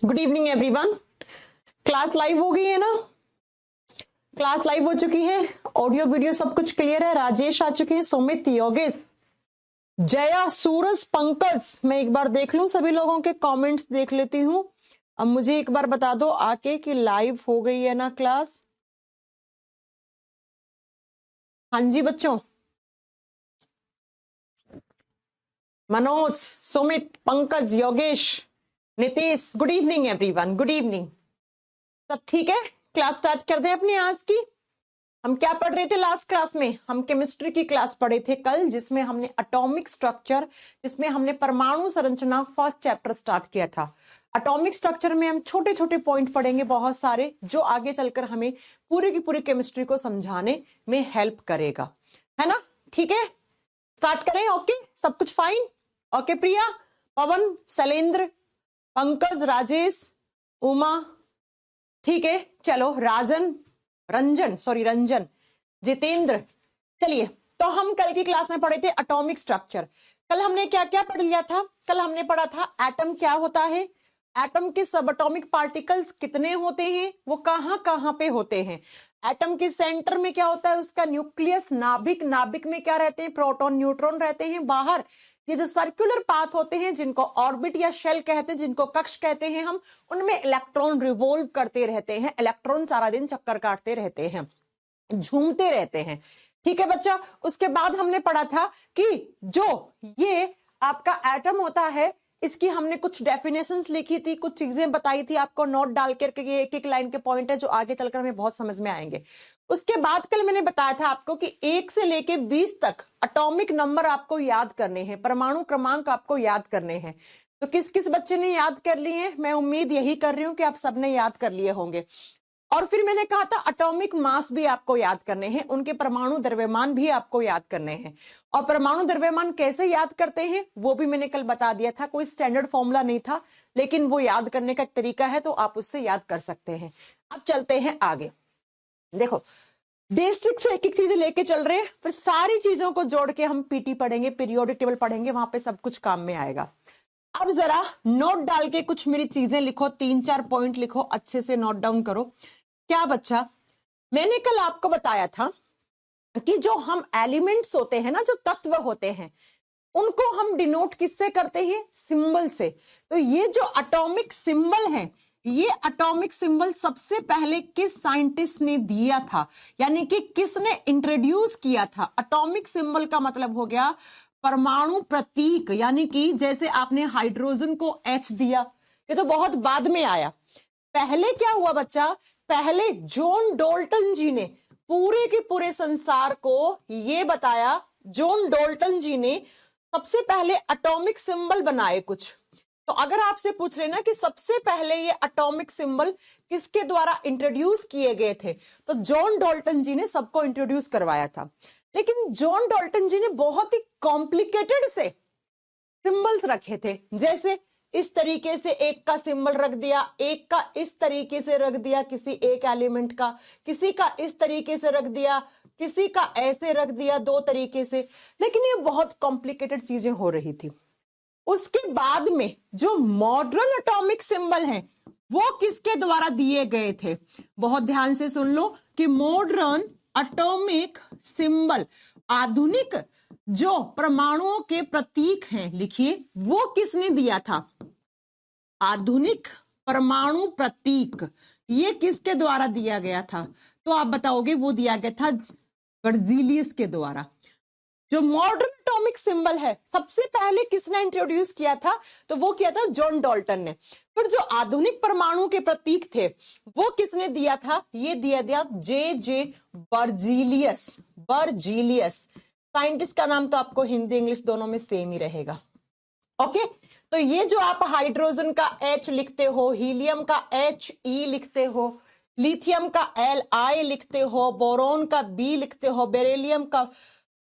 Good evening everyone. Class live हो गई है ना? क्लास लाइव हो चुकी है, ऑडियो वीडियो सब कुछ क्लियर है। राजेश आ चुके हैं, सुमित, योगेश, जया, सूरज, पंकज। मैं एक बार देख लूं, सभी लोगों के कमेंट्स देख लेती हूं। अब मुझे एक बार बता दो आके कि लाइव हो गई है ना क्लास। हाँ जी बच्चों, Manoj, Sumit, Pankaj, Yogesh, Nitish, good evening everyone, good evening. सब ठीक है? क्लास स्टार्ट कर दें अपनी आज की। हम क्या पढ़ रहे थे लास्ट क्लास में? हम केमिस्ट्री की क्लास पढ़े थे कल, जिसमें हमने एटॉमिक स्ट्रक्चर, जिसमें हमने परमाणु संरचना फर्स्ट चैप्टर स्टार्ट किया था। एटॉमिक स्ट्रक्चर में हम छोटे छोटे पॉइंट पढ़ेंगे बहुत सारे, जो आगे चलकर हमें पूरी की पूरी केमिस्ट्री को समझाने में हेल्प करेगा, है ना? ठीक है, स्टार्ट करें। ओके, सब कुछ फाइन? ओके प्रिया, पवन, शैलेंद्र, पंकज, राजेश, उमा, ठीक है। चलो, रंजन, जितेंद्र। चलिए, तो हम कल की क्लास में पढ़े थे एटॉमिक स्ट्रक्चर। कल हमने क्या क्या पढ़ लिया था? कल हमने पढ़ा था एटम क्या होता है, एटम के सब एटॉमिक पार्टिकल्स कितने होते हैं, वो कहां कहां पे होते हैं, एटम के सेंटर में क्या होता है, उसका न्यूक्लियस, नाभिक में क्या रहते हैं, प्रोटॉन न्यूट्रॉन रहते हैं। बाहर ये जो सर्कुलर पाथ होते हैं, जिनको ऑर्बिट या शेल कहते हैं, जिनको कक्ष कहते हैं हम, उनमें इलेक्ट्रॉन रिवॉल्व करते रहते हैं। इलेक्ट्रॉन सारा दिन चक्कर काटते रहते हैं, झूमते रहते हैं। ठीक है बच्चा। उसके बाद हमने पढ़ा था कि जो ये आपका एटम होता है, इसकी हमने कुछ डेफिनेशंस लिखी थी, कुछ चीजें बताई थी आपको, नोट डाल करके। ये एक एक लाइन के पॉइंट है जो आगे चलकर हमें बहुत समझ में आएंगे। उसके बाद कल मैंने बताया था आपको कि 1 से लेके 20 तक एटॉमिक नंबर आपको याद करने हैं, परमाणु क्रमांक आपको याद करने हैं। तो किस किस बच्चे ने याद कर लिए हैं? मैं उम्मीद यही कर रही हूं कि आप सबने याद कर लिए होंगे। और फिर मैंने कहा था एटॉमिक मास भी आपको याद करने हैं, उनके परमाणु द्रव्यमान भी आपको याद करने हैं। और परमाणु द्रव्यमान कैसे याद करते हैं वो भी मैंने कल बता दिया था। कोई स्टैंडर्ड फॉर्मूला नहीं था, लेकिन वो याद करने का एक तरीका है, तो आप उससे याद कर सकते हैं। अब चलते हैं आगे। देखो, बेसिक से एक एक चीजें लेके चल रहे हैं, फिर सारी चीजों को जोड़ के हम पीटी पढ़ेंगे, पीरियोडिक टेबल पढ़ेंगे, वहां पे सब कुछ काम में आएगा। अब जरा नोट डाल के कुछ मेरी चीजें लिखो, 3-4 पॉइंट लिखो, अच्छे से नोट डाउन करो। क्या बच्चा, मैंने कल आपको बताया था कि जो हम एलिमेंट्स होते हैं ना, जो तत्व होते हैं, उनको हम डिनोट किससे करते हैं? सिंबल से। तो ये जो एटॉमिक सिंबल है, ये एटॉमिक सिंबल सबसे पहले किस साइंटिस्ट ने दिया था, यानी कि किसने इंट्रोड्यूस किया था? एटॉमिक सिंबल का मतलब हो गया परमाणु प्रतीक, यानी कि जैसे आपने हाइड्रोजन को H दिया, ये तो बहुत बाद में आया। पहले क्या हुआ बच्चा? पहले जॉन डाल्टन जी ने पूरे के पूरे संसार को ये बताया। जॉन डाल्टन जी ने सबसे पहले एटॉमिक सिंबल बनाए कुछ। तो अगर आपसे पूछ रहे ना कि सबसे पहले ये एटॉमिक सिंबल किसके द्वारा इंट्रोड्यूस किए गए थे, तो जॉन डाल्टन जी ने सबको इंट्रोड्यूस करवाया था। लेकिन जॉन डाल्टन जी ने बहुत ही कॉम्प्लिकेटेड से सिंबल्स रखे थे। जैसे इस तरीके से एक का सिंबल रख दिया, एक का इस तरीके से रख दिया, किसी एक एलिमेंट का, किसी का इस तरीके से रख दिया, किसी का ऐसे रख दिया, 2 तरीके से। लेकिन ये बहुत कॉम्प्लिकेटेड चीजें हो रही थी। उसके बाद में जो मॉडर्न एटॉमिक सिंबल हैं, वो किसके द्वारा दिए गए थे? बहुत ध्यान से सुन लो कि मॉडर्न एटॉमिक सिंबल, आधुनिक जो परमाणुओं के प्रतीक हैं, लिखिए, वो किसने दिया था? आधुनिक परमाणु प्रतीक, ये किसके द्वारा दिया गया था? तो आप बताओगे वो दिया गया था बर्जीलियस के द्वारा। जो मॉडर्न एटॉमिक सिंबल है, सबसे पहले किसने इंट्रोड्यूस किया था? तो वो किया था जॉन डाल्टन ने। फिर जो आधुनिक परमाणु के प्रतीक थे, वो किसने दिया था? ये दिया जे बर्जीलियस। साइंटिस्ट का नाम तो आपको हिंदी इंग्लिश दोनों में सेम ही रहेगा। ओके, तो ये जो आप हाइड्रोजन का H लिखते हो, हीलियम का HE लिखते हो, लिथियम का Li लिखते हो, बोरोन का B लिखते हो, बेरिलियम का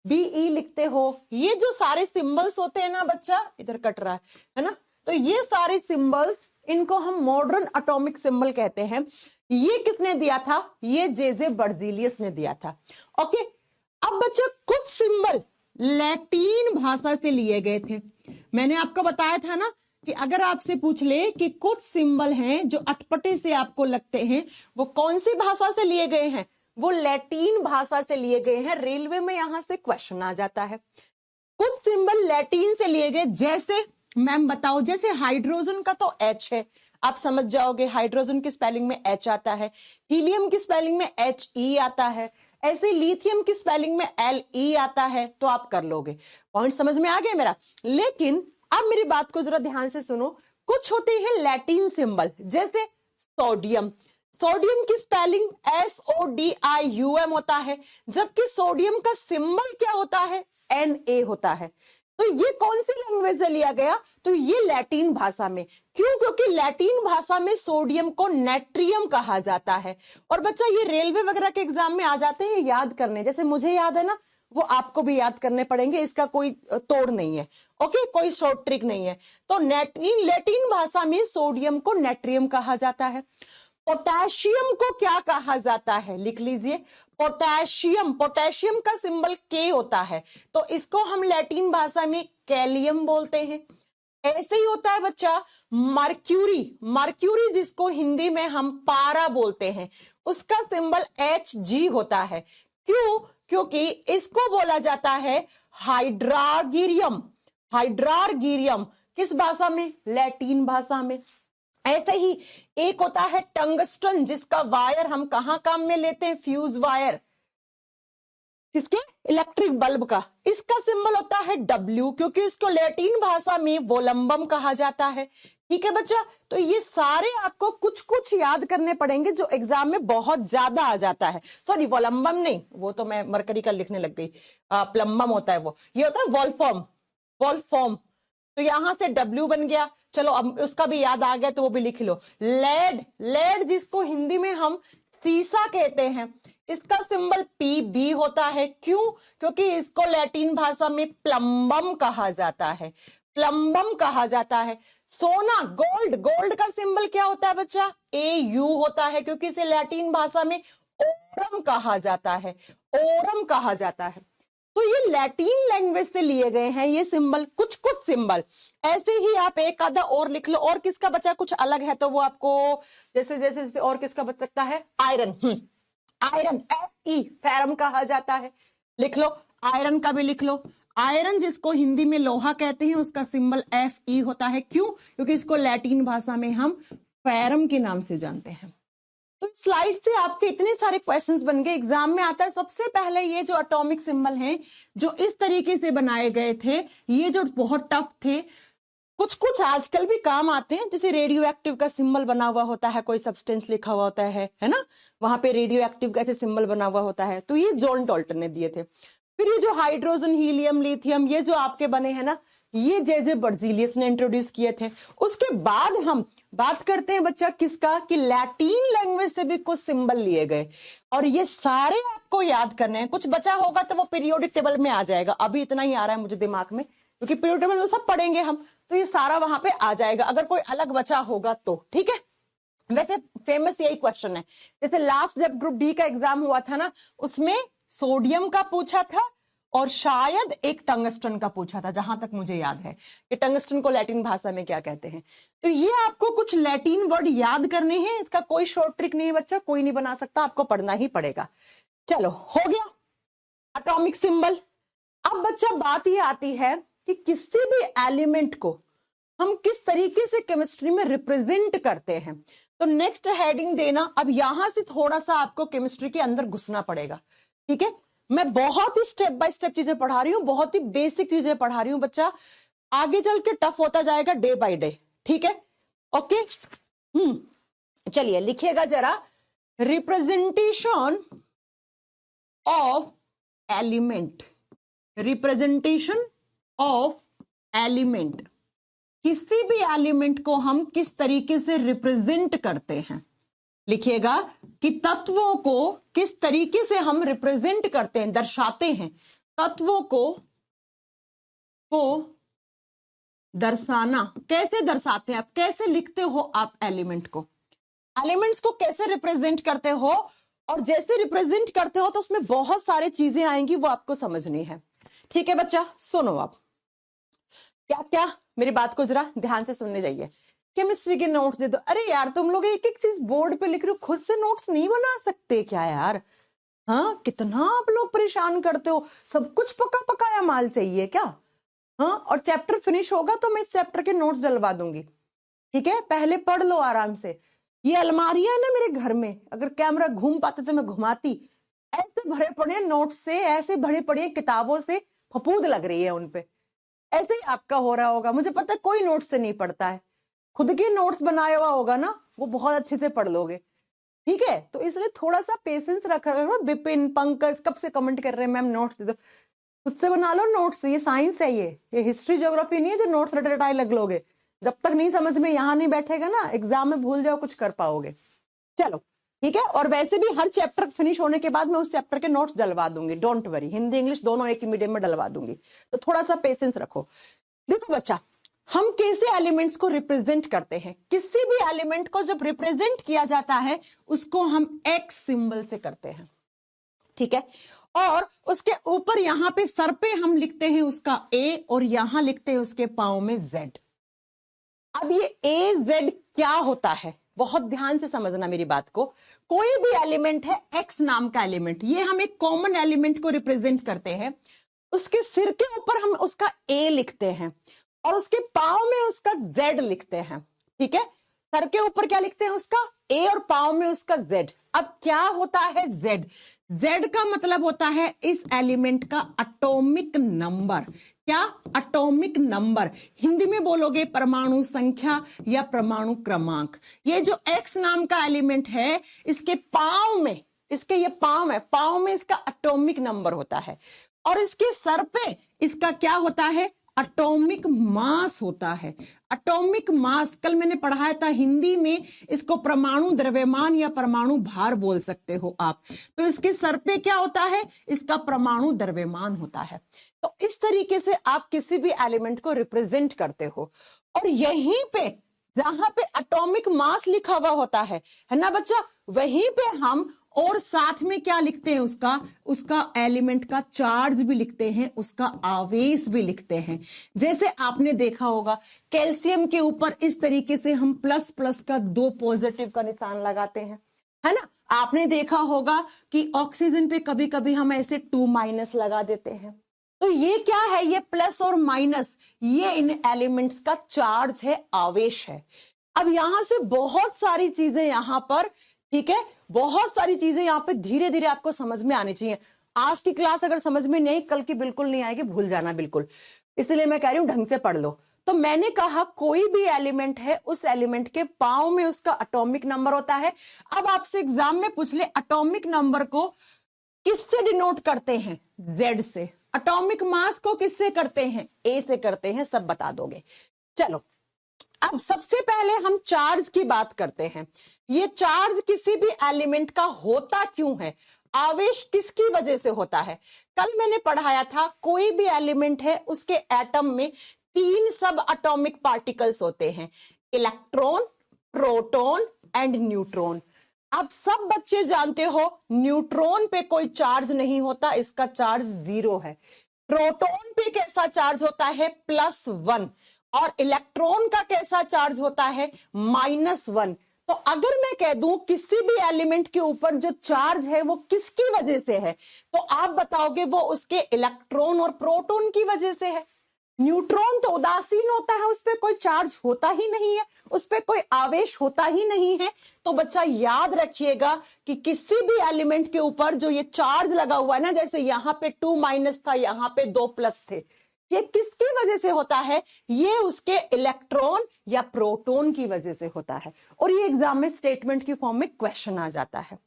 Be लिखते हो, ये जो सारे सिंबल्स होते हैं ना बच्चा, इधर कट रहा है ना, तो ये सारे सिंबल्स, इनको हम मॉडर्न एटॉमिक सिंबल कहते हैं। ये किसने दिया था? ये जे बर्जीलियस ने दिया था। ओके, अब बच्चा कुछ सिंबल लैटिन भाषा से लिए गए थे। मैंने आपको बताया था ना कि अगर आपसे पूछ ले कि कुछ सिंबल हैं जो अटपटे से आपको लगते हैं, वो कौन सी भाषा से लिए गए हैं? वो लैटिन भाषा से लिए गए हैं। रेलवे में यहां से क्वेश्चन आ जाता है। कुछ सिंबल लैटिन से लिए गए, जैसे मैम बताओ, जैसे हाइड्रोजन का तो एच है, आप समझ जाओगे हाइड्रोजन की स्पेलिंग में एच आता है, हीलियम की स्पेलिंग में एच ई आता है, ऐसे लिथियम की स्पेलिंग में एल ई आता है, तो आप कर लोगे। पॉइंट समझ में आ गया मेरा। लेकिन अब मेरी बात को जरा ध्यान से सुनो। कुछ होते हैं लैटिन सिंबल, जैसे सोडियम। सोडियम की स्पेलिंग SODIUM होता है, जबकि सोडियम का सिंबल क्या होता है? Na होता है। तो ये कौन सी लैंग्वेज से लिया गया? तो ये लैटिन भाषा में। क्यों? क्योंकि लैटिन भाषा में सोडियम को नेट्रियम कहा जाता है। और बच्चा ये रेलवे वगैरह के एग्जाम में आ जाते हैं याद करने, जैसे मुझे याद है ना, वो आपको भी याद करने पड़ेंगे, इसका कोई तोड़ नहीं है। ओके, कोई शॉर्ट ट्रिक नहीं है। तो लैटिन भाषा में सोडियम को नेट्रियम कहा जाता है। पोटेशियम को क्या कहा जाता है? लिख लीजिए, पोटेशियम। पोटेशियम का सिंबल के होता है, तो इसको हम लैटिन भाषा में कैलियम बोलते हैं। ऐसे ही होता है बच्चा मर्क्यूरी। मर्क्यूरी जिसको हिंदी में हम पारा बोलते हैं, उसका सिंबल Hg होता है। क्यों? क्योंकि इसको बोला जाता है हाइड्रार्गिरियम। हाइड्रार्गिरियम किस भाषा में? लैटिन भाषा में। ऐसे ही एक होता है टंगस्टन, जिसका वायर हम कहां काम में लेते हैं? फ्यूज वायर, किसके? इलेक्ट्रिक बल्ब का। इसका सिंबल होता है W, क्योंकि इसको लैटिन भाषा में वोलंबम कहा जाता है। ठीक है बच्चा, तो ये सारे आपको कुछ कुछ याद करने पड़ेंगे जो एग्जाम में बहुत ज्यादा आ जाता है। सॉरी, वोलंबम नहीं, वो तो मैं मरकरी का लिखने लग गई, प्लम्बम होता है वो। ये होता है वॉल्फॉर्म। वॉल्फॉर्म, तो यहां से W बन गया। चलो अब उसका भी याद आ गया तो वो भी लिख लो। लेड। लेड जिसको हिंदी में हम सीसा कहते हैं, इसका सिंबल PB होता है। क्यों? क्योंकि इसको लैटिन भाषा में प्लम्बम कहा जाता है। प्लम्बम कहा जाता है। सोना, गोल्ड। गोल्ड का सिंबल क्या होता है बच्चा? AU होता है, क्योंकि इसे लैटिन भाषा में ओरम कहा जाता है। ओरम कहा जाता है। तो ये लैटिन लैंग्वेज से लिए गए हैं ये सिंबल, कुछ कुछ सिंबल। ऐसे ही आप एक आधा और लिख लो। और किसका बचा कुछ अलग है तो वो आपको, जैसे जैसे जैसे और किसका बच सकता है? आयरन। आयरन Fe, फेरम कहा जाता है। लिख लो, आयरन का भी लिख लो। आयरन जिसको हिंदी में लोहा कहते हैं, उसका सिंबल Fe होता है। क्यों? क्योंकि इसको लैटिन भाषा में हम फेरम के नाम से जानते हैं। तो स्लाइड से आपके इतने सारे क्वेश्चंस बन गए, एग्जाम में आता है। सबसे पहले ये जो एटॉमिक सिंबल हैं, जो इस तरीके से बनाए गए थे, ये जो बहुत टफ थे, कुछ कुछ आजकल भी काम आते हैं। जैसे रेडियो एक्टिव का सिंबल बना हुआ होता है, कोई सब्सटेंस लिखा हुआ होता है ना, वहां पे रेडियो एक्टिव का ऐसे सिंबल बना हुआ होता है, तो ये जॉन डाल्टन ने दिए थे। फिर ये जो हाइड्रोजन, हीलियम, लिथियम, ये जो आपके बने हैं ना, ये जे बर्जीलियस ने इंट्रोड्यूस किए थे। उसके बाद हम बात करते हैं बच्चा किसका? कि लैटिन लैंग्वेज से भी कुछ सिंबल लिए गए, और ये सारे आपको याद करने हैं। कुछ बचा होगा तो वो पीरियोडिक टेबल में आ जाएगा। अभी इतना ही आ रहा है मुझे दिमाग में, क्योंकि पीरियोडिक टेबल में सब पढ़ेंगे हम, तो ये सारा वहां पे आ जाएगा अगर कोई अलग बचा होगा तो। ठीक है, वैसे फेमस यही क्वेश्चन है। जैसे लास्ट जब ग्रुप डी का एग्जाम हुआ था ना, उसमें सोडियम का पूछा था और शायद एक टंगस्टन का पूछा था, जहां तक मुझे याद है कि टंगस्टन को लैटिन भाषा में क्या कहते हैं। तो ये आपको कुछ लैटिन वर्ड याद करने हैं। इसका कोई शॉर्ट ट्रिक नहीं है बच्चा, कोई नहीं बना सकता, आपको पढ़ना ही पड़ेगा। चलो, हो गया एटॉमिक सिंबल। अब बच्चा बात ये आती है कि किसी भी एलिमेंट को हम किस तरीके से केमिस्ट्री में रिप्रेजेंट करते हैं। तो नेक्स्ट हेडिंग देना। अब यहां से थोड़ा सा आपको केमिस्ट्री के अंदर घुसना पड़ेगा। ठीक है, मैं बहुत ही स्टेप बाय स्टेप चीजें पढ़ा रही हूं, बहुत ही बेसिक चीजें पढ़ा रही हूं बच्चा, आगे चल के टफ होता जाएगा डे बाय डे। ठीक है, ओके। चलिए लिखिएगा जरा, representation of element. Representation of element, किसी भी एलिमेंट को हम किस तरीके से रिप्रेजेंट करते हैं। लिखिएगा कि तत्वों को किस तरीके से हम रिप्रेजेंट करते हैं, दर्शाते हैं। तत्वों को दर्शाना, कैसे दर्शाते हैं आप, कैसे लिखते हो आप एलिमेंट को, एलिमेंट्स को कैसे रिप्रेजेंट करते हो। और जैसे रिप्रेजेंट करते हो तो उसमें बहुत सारी चीजें आएंगी, वो आपको समझनी है। ठीक है बच्चा, सुनो आप। क्या क्या, मेरी बात को जरा ध्यान से सुनने जाइए। केमिस्ट्री के नोट्स दे दो, अरे यार तुम लोग एक एक चीज बोर्ड पे लिख रहे हो, खुद से नोट्स नहीं बना सकते क्या यार? हाँ, कितना आप लोग परेशान करते हो, सब कुछ पका पकाया माल चाहिए क्या? हाँ, और चैप्टर फिनिश होगा तो मैं इस चैप्टर के नोट्स डलवा दूंगी, ठीक है? पहले पढ़ लो आराम से। ये अलमारियां है ना मेरे घर में, अगर कैमरा घूम पाते तो मैं घुमाती। ऐसे भरे पड़े नोट्स से, ऐसे भरे पड़े किताबों से, फफूंद लग रही है उनपे। ऐसे ही आपका हो रहा होगा, मुझे पता है कोई नोट्स से नहीं पढ़ता है। खुद के नोट्स बनाया हुआ होगा ना, वो बहुत अच्छे से पढ़ लोगे, ठीक है? तो इसलिए थोड़ा सा पेशेंस रखा करो। विपिन, पंकज कब से कमेंट कर रहे हैं मैम नोट्स दे दो। खुद से बना लो नोट्स, ये साइंस है, ये हिस्ट्री ज्योग्राफी नहीं है जो नोट्स रटे रटाए लग लोगे। जब तक नहीं समझ में यहाँ नहीं बैठेगा ना, एग्जाम में भूल जाओ कुछ कर पाओगे। चलो ठीक है, और वैसे भी हर चैप्टर फिनिश होने के बाद मैं उस चैप्टर के नोट्स डलवा दूंगी, डोंट वरी, हिंदी इंग्लिश दोनों एक ही मीडियम में डलवा दूंगी, तो थोड़ा सा पेशेंस रखो। देखो बच्चा, हम कैसे एलिमेंट्स को रिप्रेजेंट करते हैं? किसी भी एलिमेंट को जब रिप्रेजेंट किया जाता है उसको हम एक्स सिंबल से करते हैं, ठीक है? और उसके ऊपर यहां पे सर पे हम लिखते हैं उसका ए, और यहां लिखते हैं उसके पांव में जेड। अब ये ए जेड क्या होता है, बहुत ध्यान से समझना मेरी बात को। कोई भी एलिमेंट है एक्स नाम का एलिमेंट, ये हम एक कॉमन एलिमेंट को रिप्रेजेंट करते हैं। उसके सिर के ऊपर हम उसका ए लिखते हैं और उसके पांव में उसका जेड लिखते हैं, ठीक है? सर के ऊपर क्या लिखते हैं? उसका ए, और पांव में उसका जेड। अब क्या होता है जेड? जेड का मतलब होता है इस एलिमेंट का एटॉमिक नंबर। क्या? Atomic number. हिंदी में बोलोगे परमाणु संख्या या परमाणु क्रमांक। ये जो एक्स नाम का एलिमेंट है, इसके पांव में, इसके ये पांव है, पांव में इसका एटॉमिक नंबर होता है, और इसके सर पे इसका क्या होता है? एटॉमिक मास होता है। एटॉमिक मास कल मैंने पढ़ाया था हिंदी में, इसको परमाणु द्रव्यमान या परमाणु भार बोल सकते हो आप। तो इसके सर पे क्या होता है? इसका परमाणु द्रव्यमान होता है। तो इस तरीके से आप किसी भी एलिमेंट को रिप्रेजेंट करते हो, और यहीं पे जहां पे एटॉमिक मास लिखा हुआ होता है ना बच्चा, वहीं पे हम और साथ में क्या लिखते हैं? उसका एलिमेंट का चार्ज भी लिखते हैं, उसका आवेश भी लिखते हैं। जैसे आपने देखा होगा कैल्शियम के ऊपर इस तरीके से हम प्लस प्लस का 2 पॉजिटिव का निशान लगाते हैं, है ना? आपने देखा होगा कि ऑक्सीजन पे कभी कभी हम ऐसे 2 माइनस लगा देते हैं। तो ये क्या है? ये प्लस और माइनस, ये इन एलिमेंट्स का चार्ज है, आवेश है। अब यहां से बहुत सारी चीजें यहां पर, ठीक है, बहुत सारी चीजें यहां पे धीरे धीरे आपको समझ में आनी चाहिए। आज की क्लास अगर समझ में नहीं, कल की बिल्कुल नहीं आएगी, भूल जाना बिल्कुल। इसलिए मैं कह रही हूं ढंग से पढ़ लो। तो मैंने कहा कोई भी एलिमेंट है, उस एलिमेंट के पांव में उसका एटॉमिक नंबर होता है। अब आपसे एग्जाम में पूछ ले एटॉमिक नंबर को किससे डिनोट करते हैं? जेड से। एटॉमिक मास को किससे करते हैं? ए से करते हैं, सब बता दोगे। चलो अब सबसे पहले हम चार्ज की बात करते हैं। ये चार्ज किसी भी एलिमेंट का होता क्यों है? आवेश किसकी वजह से होता है? कल मैंने पढ़ाया था कोई भी एलिमेंट है उसके एटम में 3 सब एटॉमिक पार्टिकल्स होते हैं, इलेक्ट्रॉन, प्रोटॉन एंड न्यूट्रॉन। आप सब बच्चे जानते हो न्यूट्रॉन पे कोई चार्ज नहीं होता, इसका चार्ज 0 है। प्रोटॉन पे कैसा चार्ज होता है? +1। और इलेक्ट्रॉन का कैसा चार्ज होता है? -1। तो अगर मैं कह दूं किसी भी एलिमेंट के ऊपर जो चार्ज है वो किसकी वजह से है, तो आप बताओगे वो उसके इलेक्ट्रॉन और प्रोटॉन की वजह से है। न्यूट्रॉन तो उदासीन होता है, उस पर कोई चार्ज होता ही नहीं है, उस पर कोई आवेश होता ही नहीं है। तो बच्चा याद रखिएगा कि किसी भी एलिमेंट के ऊपर जो ये चार्ज लगा हुआ है ना, जैसे यहां पे 2 माइनस था, यहां पे 2 प्लस थे, ये किसकी वजह से होता है? ये उसके इलेक्ट्रॉन या प्रोटॉन की वजह से होता है। और ये एग्जाम में स्टेटमेंट की फॉर्म में क्वेश्चन आ जाता है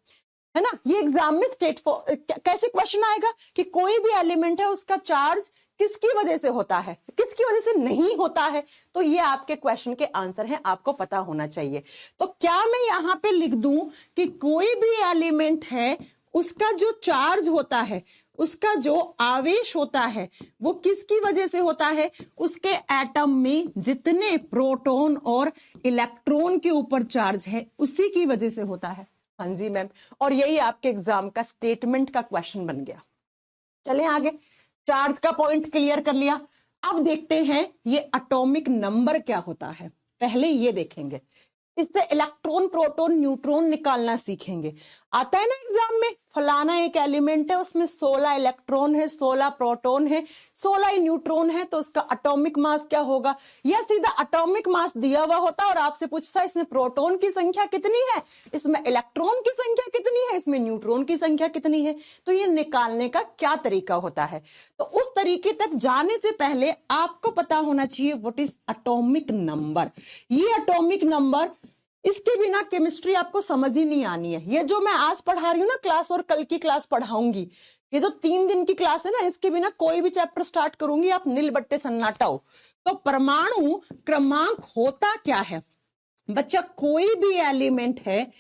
ना? ये एग्जाम में कैसे क्वेश्चन आएगा कि कोई भी एलिमेंट है उसका चार्ज किसकी वजह से होता है, किसकी वजह से नहीं होता है। तो ये आपके क्वेश्चन के आंसर हैं, आपको पता होना चाहिए। तो क्या मैं यहां पे लिख दूं कि कोई भी एलिमेंट है उसका जो चार्ज होता है, उसका जो आवेश होता है, वो किसकी वजह से होता है? उसके एटम में जितने प्रोटॉन और इलेक्ट्रॉन के ऊपर चार्ज है उसी की वजह से होता है। हाँ जी मैम, और यही आपके एग्जाम का स्टेटमेंट का क्वेश्चन बन गया। चलें आगे। चार्ज का पॉइंट क्लियर कर लिया। अब देखते हैं ये एटॉमिक नंबर क्या होता है। पहले ये देखेंगे, इससे इलेक्ट्रॉन प्रोटॉन न्यूट्रॉन निकालना सीखेंगे। आता है ना एग्जाम में, फलाना एक एलिमेंट है, उसमें 16 इलेक्ट्रॉन है, 16 प्रोटॉन है, 16 न्यूट्रॉन है, तो उसका एटॉमिक मास क्या होगा। या सीधा एटॉमिक मास दिया हुआ होता और आपसे पूछता है इसमें प्रोटॉन की संख्या कितनी है, इसमें इलेक्ट्रॉन की संख्या कितनी है, इसमें न्यूट्रॉन की संख्या कितनी है। तो ये निकालने का क्या तरीका होता है। तो उस तरीके तक जाने से पहले आपको पता होना चाहिए व्हाट इज एटॉमिक नंबर। ये एटॉमिक नंबर, इसके बिना केमिस्ट्री आपको समझ ही नहीं आनी है। ये जो मैं आज पढ़ा रही हूँ ना क्लास, और कल की क्लास पढ़ाऊंगी, ये जो 3 दिन की क्लास है ना, इसके बिना कोई भी चैप्टर स्टार्ट करूंगी आप नील बट्टे सन्नाटा हो। तो परमाणु क्रमांक होता क्या है बच्चा, कोई भी एलिमेंट है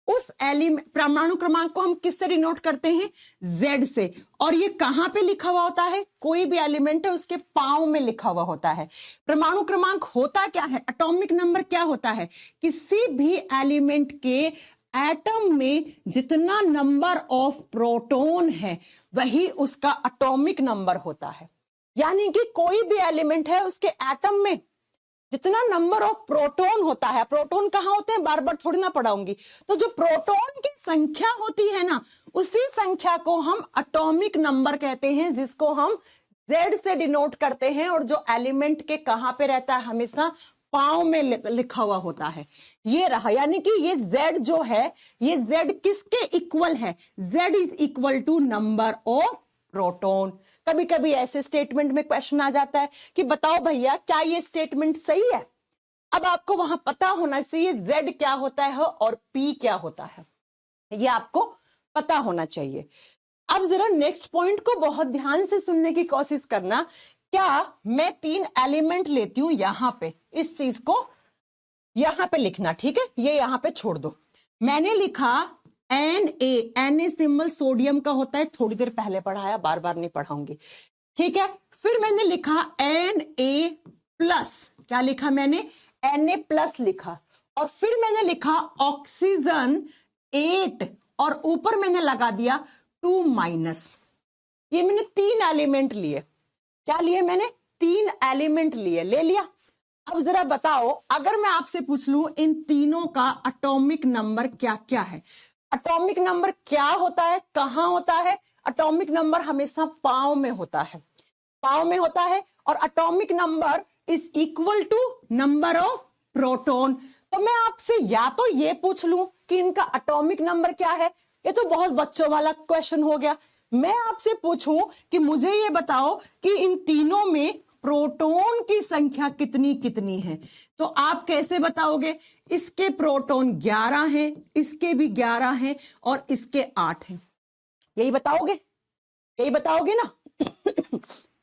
उस एलिमेंट परमाणु क्रमांक को हम किससे डिनोट करते हैं, Z से। और ये कहां पे लिखा हुआ होता है, कोई भी एलिमेंट है उसके पांव में लिखा हुआ होता है। परमाणु क्रमांक होता क्या है, एटॉमिक नंबर क्या होता है, किसी भी एलिमेंट के एटम में जितना नंबर ऑफ प्रोटॉन है वही उसका एटॉमिक नंबर होता है। यानी कि कोई भी एलिमेंट है उसके एटम में जितना नंबर ऑफ प्रोटॉन होता है, प्रोटॉन कहां होते हैं बार बार थोड़ी ना पढ़ाऊंगी, तो जो प्रोटॉन की संख्या होती है ना, उसी संख्या को हम एटॉमिक नंबर कहते हैं, जिसको हम Z से डिनोट करते हैं। और जो एलिमेंट के कहां पे रहता है, हमेशा पांव में लिखा हुआ होता है। ये रहा, यानी कि ये Z जो है, ये Z किसके इक्वल है, Z is equal to number of proton. कभी कभी ऐसे स्टेटमेंट में क्वेश्चन आ जाता है कि बताओ भैया क्या ये स्टेटमेंट सही है। अब आपको वहां पता होना चाहिए Z क्या होता है और P क्या होता है, ये आपको पता होना चाहिए। अब जरा नेक्स्ट पॉइंट को बहुत ध्यान से सुनने की कोशिश करना। क्या मैं 3 एलिमेंट लेती हूं, यहां पे इस चीज को यहां पे लिखना, ठीक है, ये यहां पे छोड़ दो। मैंने लिखा Na सिंबल सोडियम का होता है, थोड़ी देर पहले पढ़ाया, बार बार नहीं पढ़ाऊंगी, ठीक है। फिर मैंने लिखा Na+, क्या लिखा मैंने, Na+ लिखा। और फिर मैंने लिखा ऑक्सीजन 8 और ऊपर मैंने लगा दिया 2-। ये मैंने 3 एलिमेंट लिए। क्या लिए मैंने, 3 एलिमेंट लिए, ले लिया। अब जरा बताओ, अगर मैं आपसे पूछ लूं इन तीनों का एटॉमिक नंबर क्या क्या है। एटॉमिक नंबर क्या होता है, कहां होता है, एटॉमिक नंबर हमेशा पांव में होता है, पांव में होता है। और atomic number is equal to number of proton. तो मैं आपसे या तो ये पूछ लूं कि इनका एटॉमिक नंबर क्या है, ये तो बहुत बच्चों वाला क्वेश्चन हो गया। मैं आपसे पूछूं कि मुझे ये बताओ कि इन तीनों में प्रोटॉन की संख्या कितनी कितनी है, तो आप कैसे बताओगे, इसके प्रोटॉन 11 हैं, इसके भी 11 हैं और इसके 8 हैं, यही बताओगे, यही बताओगे ना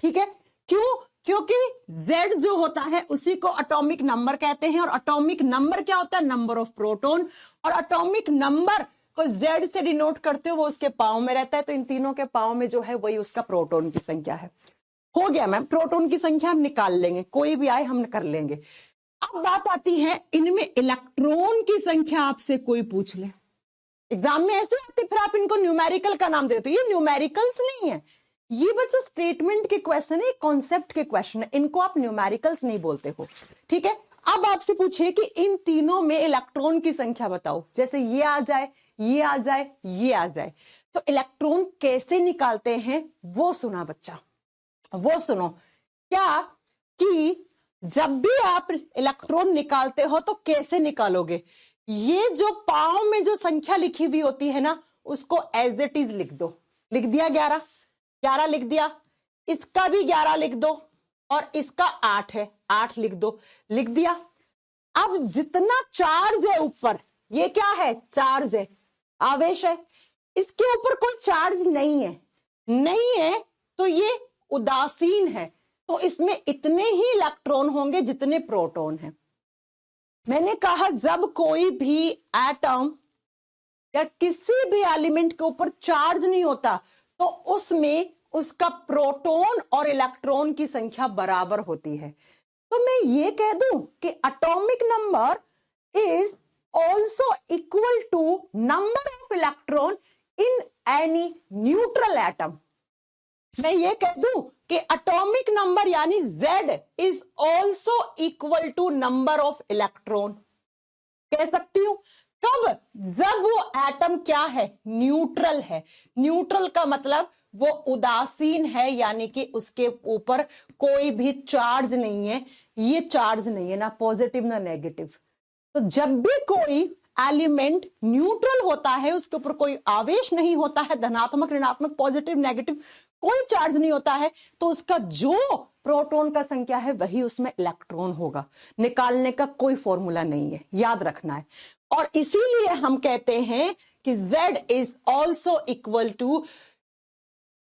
ठीक है। क्यों, क्योंकि Z जो होता है उसी को एटॉमिक नंबर कहते हैं। और एटॉमिक नंबर क्या होता है, नंबर ऑफ प्रोटॉन। और एटॉमिक नंबर को Z से डिनोट करते हो, वो उसके पांव में रहता है। तो इन तीनों के पांव में जो है वही उसका प्रोटॉन की संख्या है। हो गया मैम, प्रोटॉन की संख्या हम निकाल लेंगे, कोई भी आए हम कर लेंगे। अब बात आती है इनमें इलेक्ट्रॉन की संख्या, आपसे कोई पूछ ले एग्जाम में ऐसे आते, फिर आप इनको न्यूमेरिकल का नाम देते हो। ये न्यूमेरिकल्स नहीं है, ये बच्चों स्टेटमेंट के क्वेश्चन है, कॉन्सेप्ट के क्वेश्चन है, इनको आप न्यूमेरिकल्स नहीं बोलते हो, ठीक है। अब आपसे पूछे कि इन तीनों में इलेक्ट्रॉन की संख्या बताओ, जैसे ये आ जाए, ये आ जाए, ये आ जाए, तो इलेक्ट्रॉन कैसे निकालते हैं वो सुना बच्चा, वो सुनो। क्या कि जब भी आप इलेक्ट्रॉन निकालते हो तो कैसे निकालोगे, ये जो पांव में जो संख्या लिखी हुई होती है ना, उसको एज इट इज लिख दो। लिख दिया 11 लिख दिया, इसका भी 11 लिख दो और इसका 8 है, 8 लिख दो, लिख दिया। अब जितना चार्ज है ऊपर, ये क्या है, चार्ज है, आवेश है, इसके ऊपर कोई चार्ज नहीं है, नहीं है तो ये उदासीन है, तो इसमें इतने ही इलेक्ट्रॉन होंगे जितने प्रोटॉन हैं। मैंने कहा जब कोई भी एटम या किसी भी एलिमेंट के ऊपर चार्ज नहीं होता तो उसमें उसका प्रोटॉन और इलेक्ट्रॉन की संख्या बराबर होती है। तो मैं ये कह दूं कि atomic number is also equal to number of electron in any neutral atom. मैं ये कह दूं कि एटॉमिक नंबर यानी Z is also equal to number of electron. कह सकती हूं कब? जब वो एटम क्या है? न्यूट्रल है। न्यूट्रल का मतलब वो उदासीन है, यानी कि उसके ऊपर कोई भी चार्ज नहीं है। ये चार्ज नहीं है, ना पॉजिटिव ना नेगेटिव। तो जब भी कोई एलिमेंट न्यूट्रल होता है, उसके ऊपर कोई आवेश नहीं होता है, धनात्मक ऋणात्मक पॉजिटिव नेगेटिव कोई चार्ज नहीं होता है, तो उसका जो प्रोटॉन का संख्या है वही उसमें इलेक्ट्रॉन होगा। निकालने का कोई फॉर्मूला नहीं है, याद रखना है। और इसीलिए हम कहते हैं कि Z is also equal to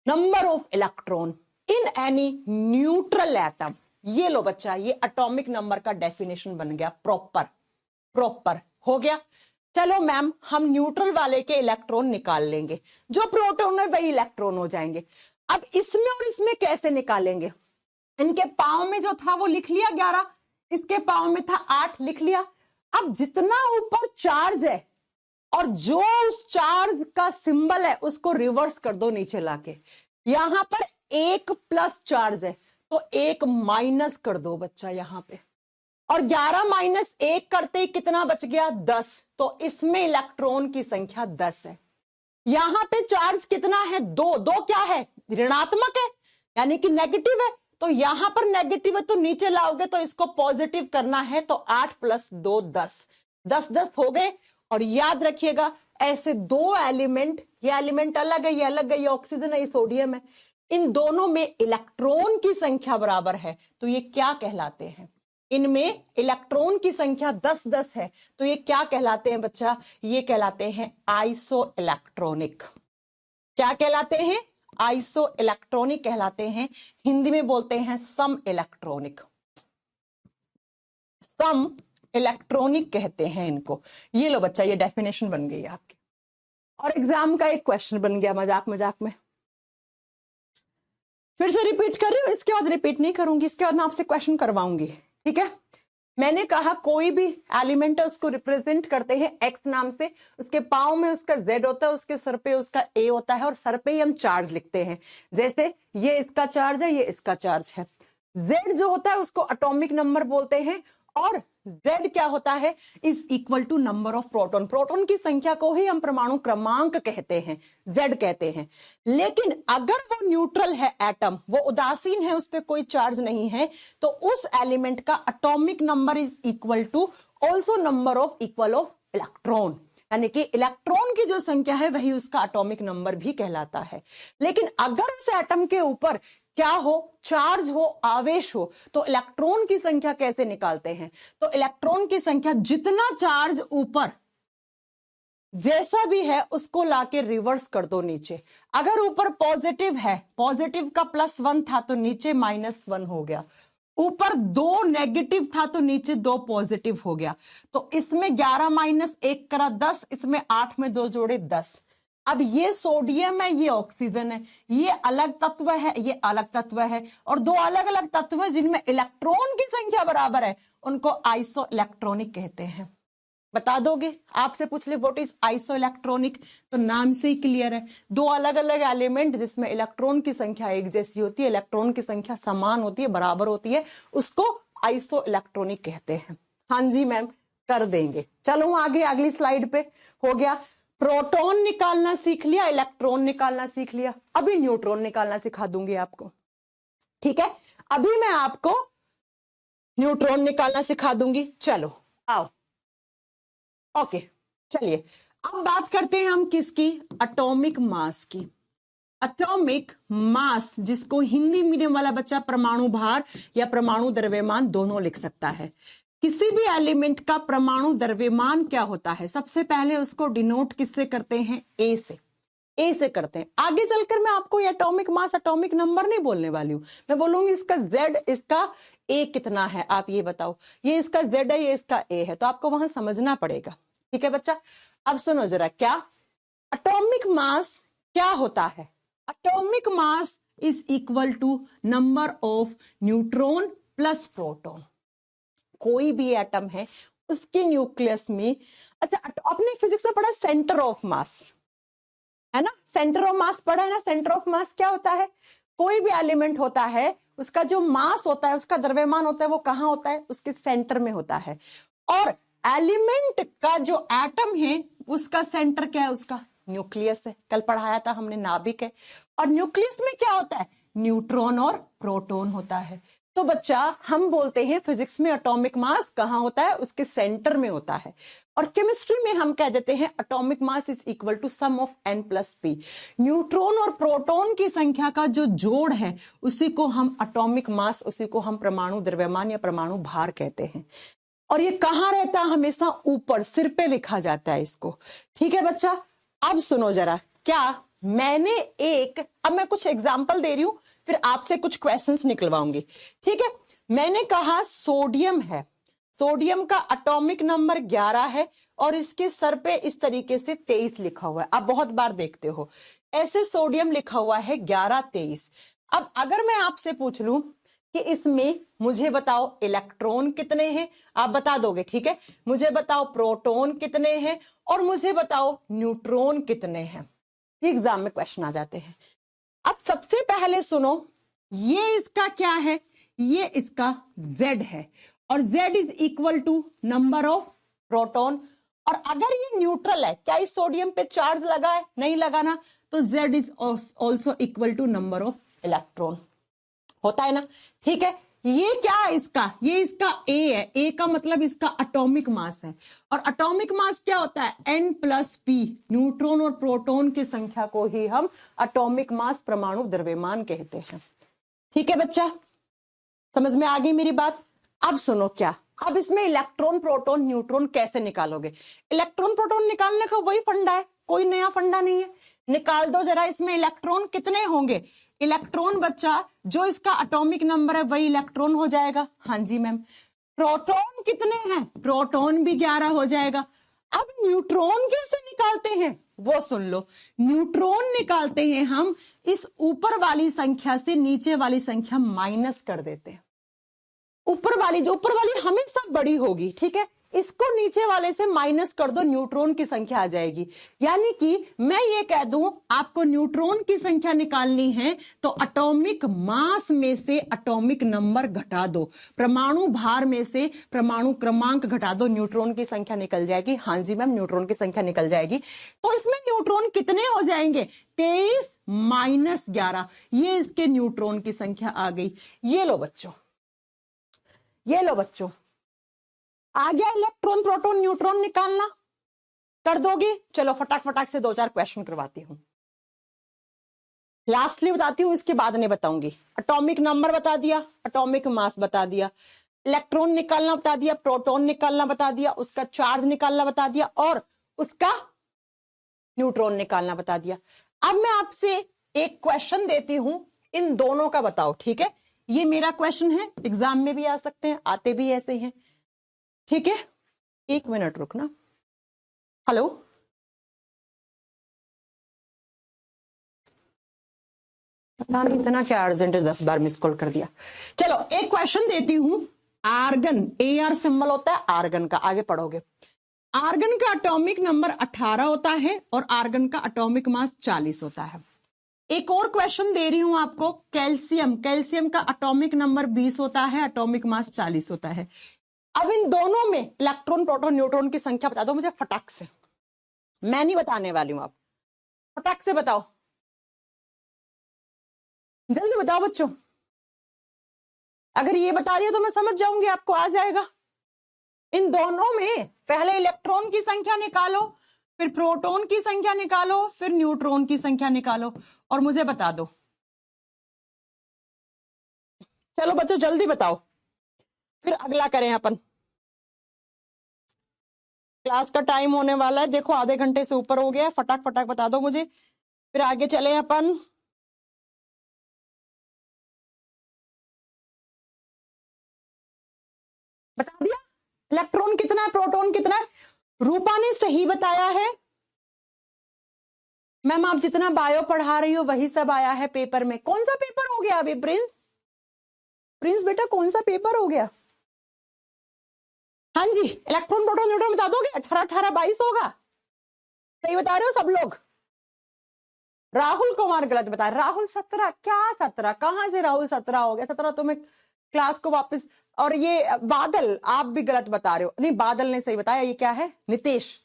number of electron in any neutral atom. ये लो बच्चा, ये एटॉमिक नंबर का डेफिनेशन बन गया, प्रॉपर हो गया। चलो मैम, हम न्यूट्रल वाले के इलेक्ट्रॉन निकाल लेंगे, जो प्रोटॉन है वही इलेक्ट्रॉन हो जाएंगे। अब इसमें और इसमें कैसे निकालेंगे? इनके पाँव में जो था वो लिख लिया 11, इसके पाँव में था 8, लिख लिया। अब जितना ऊपर चार्ज है और जो उस चार्ज का सिंबल है उसको रिवर्स कर दो नीचे लाके। यहां पर 1 प्लस चार्ज है तो 1 माइनस कर दो बच्चा यहां पे, और 11 माइनस 1 करते ही कितना बच गया? 10। तो इसमें इलेक्ट्रॉन की संख्या 10 है। यहां पे चार्ज कितना है? 2। 2 क्या है? ऋणात्मक है, यानी कि नेगेटिव है। तो यहां पर नेगेटिव है तो नीचे लाओगे तो इसको पॉजिटिव करना है, तो 8 प्लस 2 10, 10 हो गए। और याद रखिएगा ऐसे दो एलिमेंट, ये एलिमेंट अलग है, ये अलग है, ये ऑक्सीजन है, ये सोडियम है, इन दोनों में इलेक्ट्रॉन की संख्या बराबर है, तो ये क्या कहलाते हैं? इनमें इलेक्ट्रॉन की संख्या 10 है, तो ये क्या कहलाते हैं बच्चा? ये कहलाते हैं आइसो इलेक्ट्रॉनिक। क्या कहलाते हैं? आइसो इलेक्ट्रॉनिक कहलाते हैं। हिंदी में बोलते हैं सम इलेक्ट्रॉनिक, सम इलेक्ट्रॉनिक कहते हैं इनको। ये लो बच्चा, ये डेफिनेशन बन गई आपकी, और एग्जाम का एक क्वेश्चन बन गया मजाक मजाक में। फिर से रिपीट कर रही हूँ, इसके बाद रिपीट नहीं करूंगी, इसके बाद मैं आपसे क्वेश्चन करवाऊंगी, ठीक है? मैंने कहा कोई भी एलिमेंट है उसको रिप्रेजेंट करते हैं एक्स नाम से, उसके पाँव में उसका जेड होता है, उसके सर पे उसका ए होता है, और सर पे ही हम चार्ज लिखते हैं। जैसे ये इसका चार्ज है, ये इसका चार्ज है। जेड जो होता है उसको एटॉमिक नंबर बोलते हैं, और Z क्या होता है? Is equal to number of proton. Proton की संख्या को ही हम परमाणु क्रमांक कहते हैं, Z कहते हैं। लेकिन अगर वो न्यूट्रल है एटम, वो उदासीन है, उस पर कोई चार्ज नहीं है, तो उस एलिमेंट का atomic number is equal to also number of equal of electron, यानी कि इलेक्ट्रॉन की जो संख्या है वही उसका एटॉमिक नंबर भी कहलाता है। लेकिन अगर उस एटम के ऊपर क्या हो? चार्ज हो, आवेश हो, तो इलेक्ट्रॉन की संख्या कैसे निकालते हैं? तो इलेक्ट्रॉन की संख्या जितना चार्ज ऊपर जैसा भी है उसको लाके रिवर्स कर दो नीचे। अगर ऊपर पॉजिटिव है, पॉजिटिव का +1 था तो नीचे -1 हो गया। ऊपर 2 नेगेटिव था तो नीचे 2 पॉजिटिव हो गया। तो इसमें 11 माइनस 1 करा 10, इसमें 8 में 2 जोड़े 10। अब ये सोडियम है, ये ऑक्सीजन है, ये अलग तत्व है, ये अलग तत्व है, और दो अलग अलग तत्व है जिनमें इलेक्ट्रॉन की संख्या बराबर है, उनको आइसो इलेक्ट्रॉनिक कहते हैं। बता दोगे? आपसे पूछ ले व्हाट इज आइसो इलेक्ट्रॉनिक, तो नाम से ही क्लियर है, दो अलग अलग एलिमेंट जिसमें इलेक्ट्रॉन की संख्या एक जैसी होती है, इलेक्ट्रॉन की संख्या समान होती है, बराबर होती है, उसको आइसो इलेक्ट्रॉनिक कहते हैं। हाँ जी मैम, कर देंगे। चलो आगे, अगली स्लाइड पे। हो गया, प्रोटॉन निकालना सीख लिया, इलेक्ट्रॉन निकालना सीख लिया, अभी न्यूट्रॉन निकालना सिखा दूंगी आपको, ठीक है? अभी मैं आपको न्यूट्रॉन निकालना सिखा दूंगी। चलो आओ, ओके, चलिए अब बात करते हैं हम किसकी? एटॉमिक मास की। एटॉमिक मास, जिसको हिंदी मीडियम वाला बच्चा परमाणु भार या परमाणु द्रव्यमान दोनों लिख सकता है। किसी भी एलिमेंट का परमाणु द्रव्यमान क्या होता है? सबसे पहले उसको डिनोट किससे करते हैं? ए से। ए से करते हैं। आगे चलकर मैं आपको एटॉमिक मास, एटॉमिक नंबर नहीं बोलने वाली हूं, मैं बोलूंगी इसका जेड, इसका ए कितना है, आप ये बताओ। ये इसका जेड है, ये इसका ए है, तो आपको वहां समझना पड़ेगा, ठीक है बच्चा? अब सुनो जरा, क्या एटॉमिक मास क्या होता है? Atomic mass is equal to number of neutron plus proton. कोई भी एटम है उसके न्यूक्लियस में, अच्छा आपने फिजिक्स में पढ़ा सेंटर ऑफ मास, है ना? सेंटर ऑफ मास पढ़ा है ना? सेंटर ऑफ मास क्या होता है? कोई भी एलिमेंट होता है उसका जो मास होता है, उसका द्रव्यमान होता है, वो कहाँ होता है? उसके सेंटर में होता है। और एलिमेंट का जो एटम है उसका सेंटर क्या है? उसका न्यूक्लियस है। कल पढ़ाया था हमने, नाभिक है। और न्यूक्लियस में क्या होता है? न्यूट्रॉन और प्रोटॉन होता है। तो बच्चा हम बोलते हैं फिजिक्स में एटॉमिक मास कहाँ होता है? उसके सेंटर में होता है। और केमिस्ट्री में हम कह देते हैं atomic mass is equal to sum of n plus p। Neutron और प्रोटॉन की संख्या का जो जोड़ है उसी को हम एटॉमिक मास, उसी को हम परमाणु द्रव्यमान या परमाणु भार कहते हैं। और ये कहाँ रहता है? हमेशा ऊपर सिर पे लिखा जाता है इसको। ठीक है बच्चा, अब सुनो जरा, क्या मैंने अब मैं कुछ एग्जाम्पल दे रही हूं, फिर आपसे कुछ क्वेश्चंस निकलवाऊंगी। ठीक है, मैंने कहा सोडियम है, सोडियम का एटॉमिक नंबर 11 है और इसके सर पे इस तरीके से 23 लिखा हुआ है। आप बहुत बार देखते हो ऐसे सोडियम लिखा हुआ है 11 23। अब अगर मैं आपसे पूछ लूं कि इसमें मुझे बताओ इलेक्ट्रॉन कितने हैं, आप बता दोगे, ठीक है। मुझे बताओ प्रोटॉन कितने हैं और मुझे बताओ न्यूट्रॉन कितने हैं। एग्जाम में क्वेश्चन आ जाते हैं। अब सबसे पहले सुनो, ये इसका क्या है? ये इसका Z है और Z is equal to number of proton. और अगर ये न्यूट्रल है, क्या इस सोडियम पे चार्ज लगा है? नहीं लगा ना, तो Z is also equal to number of electron. होता है ना? ठीक है, ये क्या है इसका? ये इसका A है। A का मतलब इसका एटॉमिक मास है। और एटॉमिक मास क्या होता है? N plus P। न्यूट्रॉन और प्रोटॉन की संख्या को ही हम एटॉमिक मास, परमाणु द्रव्यमान कहते हैं। ठीक है बच्चा, समझ में आ गई मेरी बात? अब सुनो, क्या अब इसमें इलेक्ट्रॉन प्रोटॉन न्यूट्रॉन कैसे निकालोगे? इलेक्ट्रॉन प्रोटॉन निकालने का वही फंडा है, कोई नया फंडा नहीं है। निकाल दो जरा, इसमें इलेक्ट्रॉन कितने होंगे? इलेक्ट्रॉन बच्चा जो इसका एटॉमिक नंबर है वही इलेक्ट्रॉन हो जाएगा। हाँ जी मैम। प्रोटॉन कितने हैं? प्रोटॉन भी 11 हो जाएगा। अब न्यूट्रॉन कैसे निकालते हैं वो सुन लो। न्यूट्रॉन निकालते हैं हम इस ऊपर वाली संख्या से नीचे वाली संख्या माइनस कर देते हैं। ऊपर वाली हमेशा बड़ी होगी, ठीक है। इसको नीचे वाले से माइनस कर दो, न्यूट्रॉन की संख्या आ जाएगी। यानी कि मैं ये कह दूं आपको न्यूट्रॉन की संख्या निकालनी है तो एटॉमिक मास में से एटॉमिक नंबर घटा दो, परमाणु भार में से परमाणु क्रमांक घटा दो, न्यूट्रॉन की संख्या निकल जाएगी। हाँ जी मैम, न्यूट्रॉन की संख्या निकल जाएगी। तो इसमें न्यूट्रॉन कितने हो जाएंगे? 23 माइनस 11, ये इसके न्यूट्रॉन की संख्या आ गई। ये लो बच्चों, ये लो बच्चों, आ गया इलेक्ट्रॉन प्रोटॉन न्यूट्रॉन निकालना। कर दोगे? चलो फटाक फटाक से 2-4 क्वेश्चन करवाती हूं। लास्टली बताती हूं, इसके बाद नहीं बताऊंगी। एटॉमिक नंबर बता दिया, एटॉमिक मास बता दिया, इलेक्ट्रॉन निकालना बता दिया, प्रोटॉन निकालना बता दिया, उसका चार्ज निकालना बता दिया और उसका न्यूट्रॉन निकालना बता दिया। अब मैं आपसे एक क्वेश्चन देती हूं, इन दोनों का बताओ। ठीक है, ये मेरा क्वेश्चन है, एग्जाम में भी आ सकते हैं, आते भी ऐसे हैं। ठीक है, 1 मिनट रुकना। हेलो, पता नहीं इतना क्या अर्जेंट है, 10 बार मिस कॉल कर दिया। चलो एक क्वेश्चन देती हूं। आर्गन, AR सिंबल होता है आर्गन का, आगे पढ़ोगे। आर्गन का एटॉमिक नंबर 18 होता है और आर्गन का एटॉमिक मास 40 होता है। एक और क्वेश्चन दे रही हूं आपको, कैल्शियम, कैल्शियम का एटॉमिक नंबर 20 होता है, एटॉमिक मास 40 होता है। अब इन दोनों में इलेक्ट्रॉन प्रोटॉन न्यूट्रॉन की संख्या बता दो मुझे फटाक से। मैं नहीं बताने वाली हूं, आप फटाक से बताओ, जल्दी बताओ बच्चों। अगर ये बता दिया तो मैं समझ जाऊंगी आपको आ जाएगा। इन दोनों में पहले इलेक्ट्रॉन की संख्या निकालो, फिर प्रोटॉन की संख्या निकालो, फिर न्यूट्रॉन की संख्या निकालो और मुझे बता दो। चलो बच्चों जल्दी बताओ, फिर अगला करें अपन। क्लास का टाइम होने वाला है, देखो आधे घंटे से ऊपर हो गया है, फटाक फटाक बता दो मुझे, फिर आगे चले अपन। बता दिया इलेक्ट्रॉन कितना है, प्रोटॉन कितना है। रूपा ने सही बताया है। मैम आप जितना बायो पढ़ा रही हो वही सब आया है पेपर में। कौन सा पेपर हो गया अभी प्रिंस? प्रिंस बेटा कौन सा पेपर हो गया? हाँ जी, इलेक्ट्रॉन प्रोटॉन न्यूट्रॉन बता दोगे? 18 18 22 होगा। सही बता रहे हो सब लोग? राहुल कुमार गलत बताया। राहुल 17? क्या 17? कहां से राहुल 17 हो गया? 17 तो मैं क्लास को वापस। और ये बादल, आप भी गलत बता रहे हो। नहीं, बादल ने सही बताया। ये क्या है? नितेश।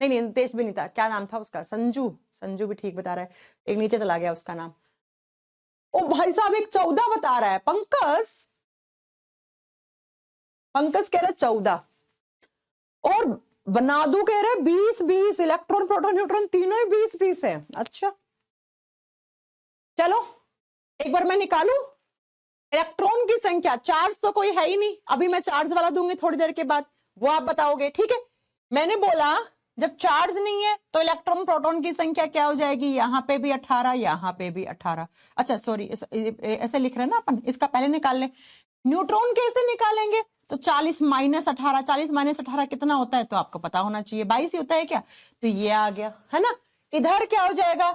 नहीं नहीं, नितेश भी नहीं था। क्या नाम था उसका? संजू। संजू भी ठीक बता रहा है। एक नीचे चला गया उसका नाम। ओ भाई साहब, एक 14 बता रहा है। पंकज, पंकज कह रहे 14 और बनादू कह रहे 20-20। इलेक्ट्रॉन प्रोटॉन न्यूट्रॉन तीनों ही 20-20 है। अच्छा चलो एक बार मैं निकालू इलेक्ट्रॉन की संख्या। चार्ज तो कोई है ही नहीं, अभी मैं चार्ज वाला दूंगी थोड़ी देर के बाद, वो आप बताओगे, ठीक है। मैंने बोला जब चार्ज नहीं है तो इलेक्ट्रॉन प्रोटॉन की संख्या क्या हो जाएगी? यहां पे भी 18, यहां पे भी 18। अच्छा सॉरी, ऐसे लिख रहे हैं ना अपन, इसका पहले निकाल ले। न्यूट्रॉन कैसे निकालेंगे? तो 40 माइनस 18, 40 माइनस 18 कितना होता है? तो आपको पता होना चाहिए, 22 ही होता है क्या? तो ये आ गया है ना। इधर क्या हो जाएगा?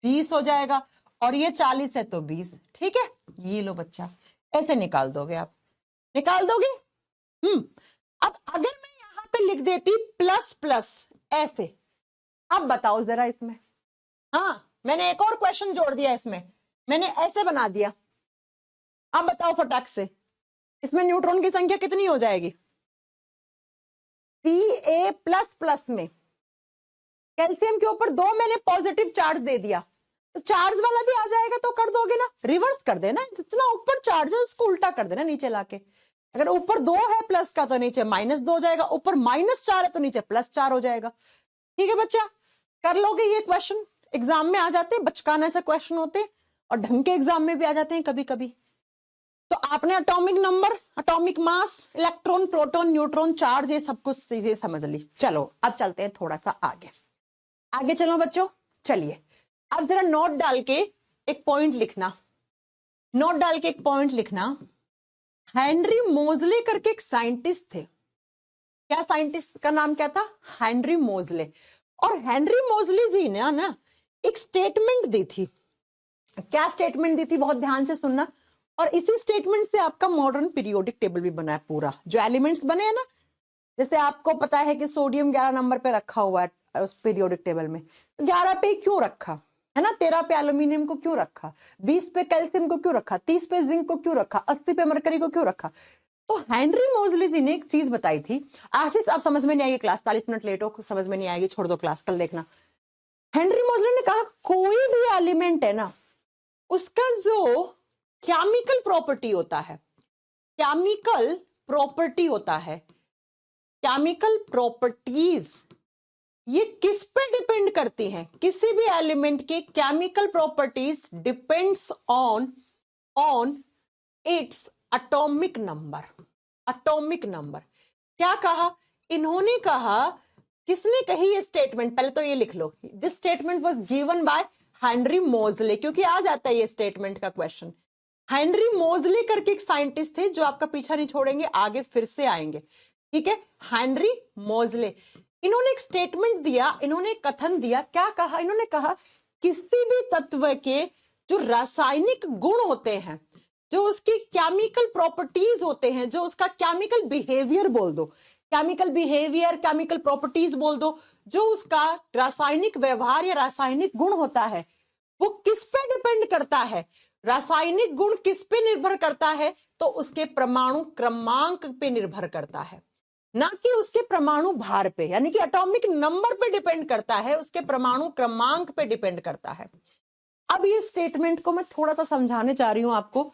20 हो जाएगा, और ये 40 है तो 20। ठीक है, ये लो बच्चा, ऐसे निकाल दोगे आप, निकाल दोगे। अब अगर मैं यहां पे लिख देती प्लस प्लस ऐसे, अब बताओ जरा इसमें। हाँ, मैंने एक और क्वेश्चन जोड़ दिया इसमें, मैंने ऐसे बना दिया। अब बताओ फटाक से, इसमें न्यूट्रॉन की संख्या कितनी हो जाएगी? Ca प्लस प्लस में कैल्शियम के ऊपर 2 मैंने पॉजिटिव चार्ज दे दिया, तो चार्ज वाला भी आ जाएगा, तो कर दोगे ना, रिवर्स कर देना। जितना ऊपर चार्ज है उसको उल्टा कर देना नीचे लाके। अगर ऊपर 2 है प्लस का तो नीचे -2 हो जाएगा, ऊपर -4 है तो नीचे +4 हो जाएगा। ठीक है बच्चा, कर लोगे ये क्वेश्चन? एग्जाम में आ जाते हैं, बचकाना से क्वेश्चन होते हैं, और ढंग के एग्जाम में भी आ जाते हैं कभी कभी। तो आपने atomic number, atomic mass, electron proton neutron charge, ये सब कुछ सीधे समझ ली। चलो अब चलते हैं थोड़ा सा आगे। आगे चलो बच्चों, चलिए अब जरा नोट डाल के एक पॉइंट लिखना, नोट डाल के एक पॉइंट लिखना। हेनरी मोजले करके एक साइंटिस्ट थे। क्या साइंटिस्ट का नाम क्या था? हेनरी मोजले। और हेनरी मोजले जी ने ना एक स्टेटमेंट दी थी। क्या स्टेटमेंट दी थी? बहुत ध्यान से सुनना। और इसी स्टेटमेंट से आपका मॉडर्न पीरियोडिक टेबल भी बना है पूरा। जो एलिमेंट्स बने हैं ना, जैसे आपको पता है कि सोडियम 11 नंबर पे रखा हुआ है उस पीरियोडिक टेबल में, 11 पे क्यों रखा है ना, 13 पे एल्यूमिनियम को क्यों रखा, 20 पे कैल्शियम को क्यों रखा, 30 पे जिंक को क्यों रखा, 80 पे मरकरी को क्यों रखा। तो हेनरी मोजले जी ने एक चीज बताई थी। आशीष आप समझ में नहीं आएगी, क्लास 40 मिनट लेट हो, समझ में नहीं आएगी, छोड़ दो क्लास, कल देखना। हेनरी मोजले ने कहा कोई भी एलिमेंट है ना, उसका जो केमिकल प्रॉपर्टी होता है, केमिकल प्रॉपर्टी होता है, केमिकल प्रॉपर्टीज, ये किस पे डिपेंड करती हैं? किसी भी एलिमेंट के chemical properties depends on its atomic number. Atomic number क्या कहा इन्होंने? कहा, किसने कही ये स्टेटमेंट? पहले तो ये लिख लो, this statement was given by Henry Moseley, क्योंकि आ जाता है ये स्टेटमेंट का क्वेश्चन। हेनरी मोजले करके एक साइंटिस्ट थे जो आपका पीछा नहीं छोड़ेंगे, आगे फिर से आएंगे। ठीक है, हेनरी मोजले, इन्होंने एक स्टेटमेंट दिया, इन्होंने एक कथन दिया। क्या कहा इन्होंने? कहा किसी भी तत्व के जो रासायनिक गुण होते हैं, जो उसकी केमिकल प्रॉपर्टीज होते हैं, जो उसका केमिकल बिहेवियर बोल दो, केमिकल बिहेवियर, केमिकल प्रॉपर्टीज बोल दो, जो उसका रासायनिक व्यवहार या रासायनिक गुण होता है, वो किस पे डिपेंड करता है? रासायनिक गुण किस पे निर्भर करता है? तो उसके परमाणु क्रमांक पे निर्भर करता है, ना कि उसके परमाणु भार पे, यानी कि एटॉमिक नंबर पे डिपेंड करता है, उसके परमाणु क्रमांक पे डिपेंड करता है। अब ये स्टेटमेंट को मैं थोड़ा सा समझाने जा रही हूं आपको।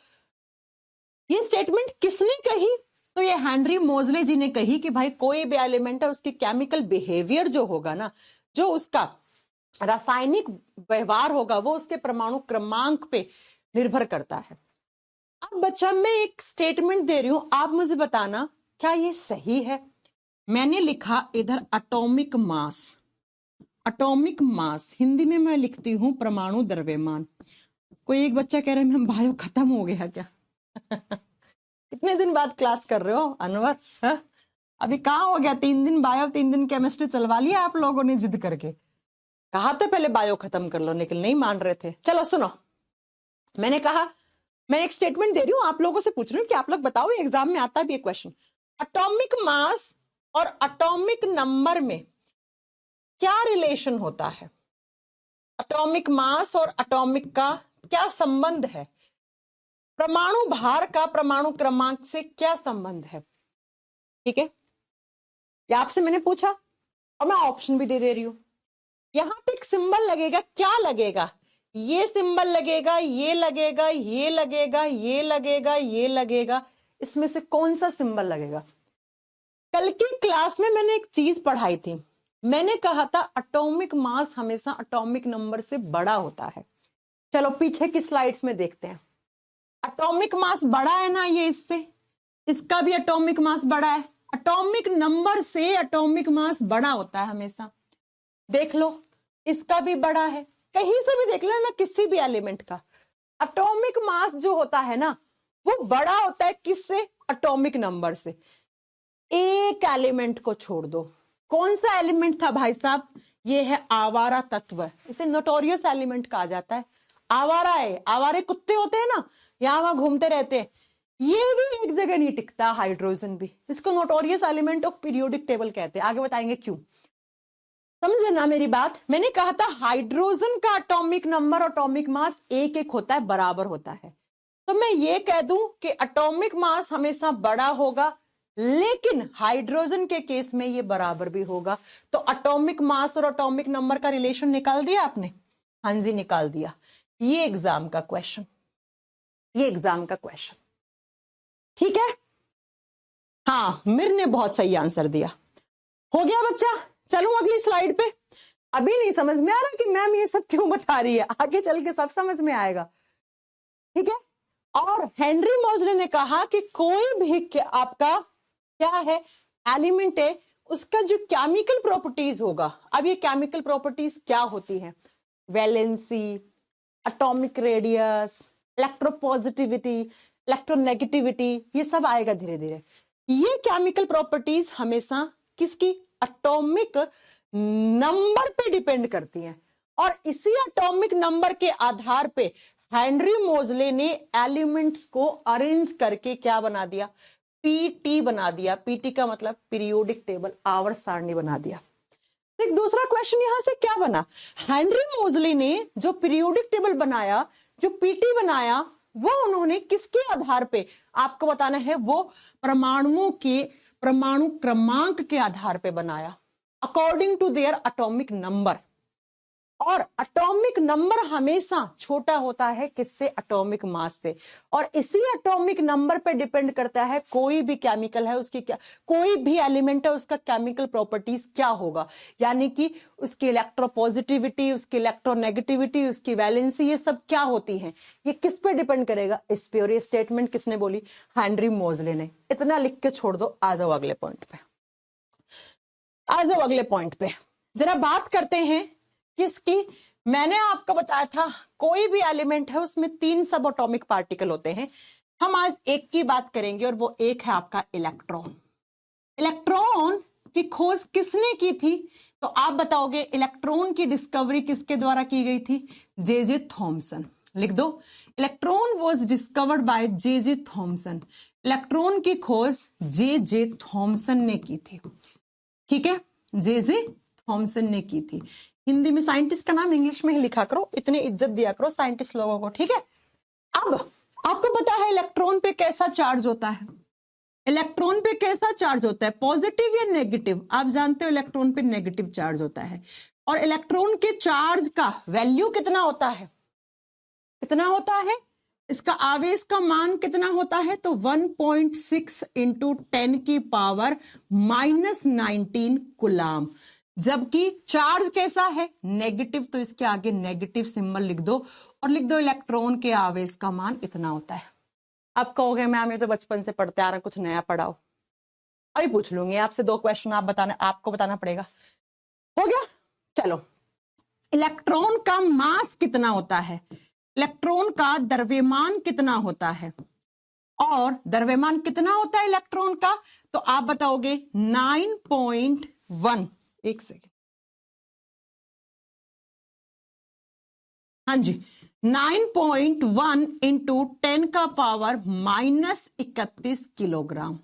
ये स्टेटमेंट किसने कही? तो ये हेनरी मोजले जी ने कही कि भाई कोई भी एलिमेंट है, उसकी केमिकल बिहेवियर जो होगा ना, जो उसका रासायनिक व्यवहार होगा, वो उसके परमाणु क्रमांक पे निर्भर करता है। अब बच्चा मैं एक स्टेटमेंट दे रही हूं, आप मुझे बताना क्या ये सही है? मैंने लिखा इधर atomic mass, atomic mass Hindi में मैं लिखती हूं परमाणु द्रव्यमान। कोई एक बच्चा कह रहा है मैम बायो खत्म हो गया क्या? कितने दिन बाद क्लास कर रहे हो अनवर? हा? अभी कहाँ हो गया? 3 दिन बायो, 3 दिन केमिस्ट्री चलवा लिया आप लोगों ने जिद करके। कहा था पहले बायो खत्म कर लो, लेकिन नहीं मान रहे थे। चलो सुनो, मैंने कहा मैं एक स्टेटमेंट दे रही हूं, आप लोगों से पूछ रही हूँ कि आप लोग बताओ, एग्जाम में आता भी एक क्वेश्चन। एटॉमिक मास और एटॉमिक नंबर में क्या रिलेशन होता है? एटॉमिक मास और एटॉमिक का क्या संबंध है, परमाणु भार का परमाणु क्रमांक से क्या संबंध है। ठीक है, ये आपसे मैंने पूछा और मैं ऑप्शन भी दे रही हूं। यहां पे एक सिंबल लगेगा, क्या लगेगा, ये सिंबल लगेगा, ये लगेगा, ये लगेगा, ये लगेगा, ये लगेगा, इसमें से कौन सा सिंबल लगेगा। कल की क्लास में मैंने एक चीज पढ़ाई थी, मैंने कहा था एटॉमिक मास हमेशा एटॉमिक नंबर से बड़ा होता है। चलो पीछे की स्लाइड्स में देखते हैं। एटॉमिक मास बड़ा है ना, ये इससे, इसका भी एटॉमिक मास बड़ा है, एटॉमिक नंबर से एटॉमिक मास बड़ा होता है हमेशा। देख लो इसका भी बड़ा है, कहीं से भी देख लो ना, किसी भी एलिमेंट का एटॉमिक मास जो होता है ना वो बड़ा होता है किससे, एटॉमिक नंबर से। एक एलिमेंट को छोड़ दो, कौन सा एलिमेंट था भाई साहब, ये है आवारा तत्व, इसे नोटोरियस एलिमेंट कहा जाता है। आवारा है, आवारे कुत्ते होते हैं ना, यहां वहां घूमते रहते हैं, ये भी एक जगह नहीं टिकता, हाइड्रोजन भी, इसको notorious element of periodic table कहते हैं, आगे बताएंगे क्यों। समझे ना मेरी बात, मैंने कहा था हाइड्रोजन का एटॉमिक नंबर एटॉमिक मास एक एक होता है, बराबर होता है। तो मैं ये कह दूं कि एटॉमिक मास हमेशा बड़ा होगा, लेकिन हाइड्रोजन के केस में ये बराबर भी होगा। तो एटॉमिक मास और एटॉमिक नंबर का रिलेशन निकाल दिया आपने, हाँ जी निकाल दिया। ये एग्जाम का क्वेश्चन, ये एग्जाम का क्वेश्चन, ठीक है। हाँ मिर ने बहुत सही आंसर दिया, हो गया बच्चा। चलूं अगली स्लाइड पे। अभी नहीं समझ में आ रहा कि मैम ये सब क्यों बता रही है, आगे चल के सब समझ में आएगा, ठीक है। और हेनरी मोजले ने कहा कि कोई भी आपका क्या है एलिमेंट है, उसका जो केमिकल प्रॉपर्टीज होगा, अब ये केमिकल प्रॉपर्टीज क्या होती हैं, valency, atomic radius, electropositivity, electronegativity, ये सब आएगा धीरे धीरे। ये केमिकल प्रॉपर्टीज हमेशा किसकी, एटॉमिक नंबर पे डिपेंड करती हैं, और इसी एटॉमिक नंबर के आधार पे हेनरी मोजले ने एलिमेंट्स को अरेंज करके क्या बना दिया, पीटी बना दिया। पीटी का मतलब पीरियोडिक टेबल, आवर्त सारणी बना दिया। एक दूसरा क्वेश्चन यहां से क्या बना, हेनरी मोजले ने जो पीरियोडिक टेबल बनाया, जो पीटी बनाया, वो उन्होंने किसके आधार पे, आपको बताना है, वो परमाणुओं के परमाणु क्रमांक के आधार पे बनाया, according to their atomic number. और एटॉमिक नंबर हमेशा छोटा होता है किससे, एटॉमिक मास से, और इसी एटॉमिक नंबर पे डिपेंड करता है कोई भी केमिकल है उसकी क्या, कोई भी एलिमेंट है उसका केमिकल प्रॉपर्टीज क्या होगा, यानी कि उसकी इलेक्ट्रोपॉजिटिविटी, उसकी इलेक्ट्रोनेगेटिविटी, उसकी वैलेंसी, ये सब क्या होती है, ये किस पे डिपेंड करेगा, इस पे। और ये स्टेटमेंट किसने बोली, हेनरी मोजले ने। इतना लिख के छोड़ दो, आ जाओ अगले पॉइंट पे, आ जाओ अगले पॉइंट पे। जरा बात करते हैं किसकी, मैंने आपको बताया था कोई भी एलिमेंट है उसमें 3 सब एटॉमिक पार्टिकल होते हैं, हम आज एक की बात करेंगे और वो एक है आपका इलेक्ट्रॉन। इलेक्ट्रॉन की खोज किसने की थी, तो आप बताओगे इलेक्ट्रॉन की डिस्कवरी किसके द्वारा की गई थी, जे थॉमसन। लिख दो, electron was discovered by J Thomson. Electron की खोज जे थॉमसन ने की थी, ठीक है, जे थॉमसन ने की थी। हिंदी में साइंटिस्ट का नाम इंग्लिश में ही लिखा करो, इतनी इज्जत दिया करो साइंटिस्ट लोगों को, ठीक है। अब आपको पता है इलेक्ट्रॉन पे कैसा चार्ज होता है, इलेक्ट्रॉन पे कैसा चार्ज होता है, पॉजिटिव या नेगेटिव, आप जानते हो इलेक्ट्रॉन पे नेगेटिव चार्ज होता है। और इलेक्ट्रॉन के चार्ज का वैल्यू कितना होता है, कितना होता है, इसका आवेश का मान कितना होता है, तो 1.6 इंटू 10 की पावर -19 कुलाम। जबकि चार्ज कैसा है, नेगेटिव, तो इसके आगे नेगेटिव सिंबल लिख दो और लिख दो इलेक्ट्रॉन के आवेश का मान इतना होता है। अब कहोगे मैम ये तो बचपन से पढ़ते आ रहा, कुछ नया पढ़ाओ, अभी पूछ लूंगी आपसे 2 क्वेश्चन, आप बताना, आपको बताना पड़ेगा। हो गया, चलो। इलेक्ट्रॉन का मास कितना होता है, इलेक्ट्रॉन का द्रव्यमान कितना होता है, और द्रव्यमान कितना होता है इलेक्ट्रॉन का, तो आप बताओगे 9.1। एक सेकेंड, हाँ जी, 9.1 इंटू 10 का पावर -31 किलोग्राम।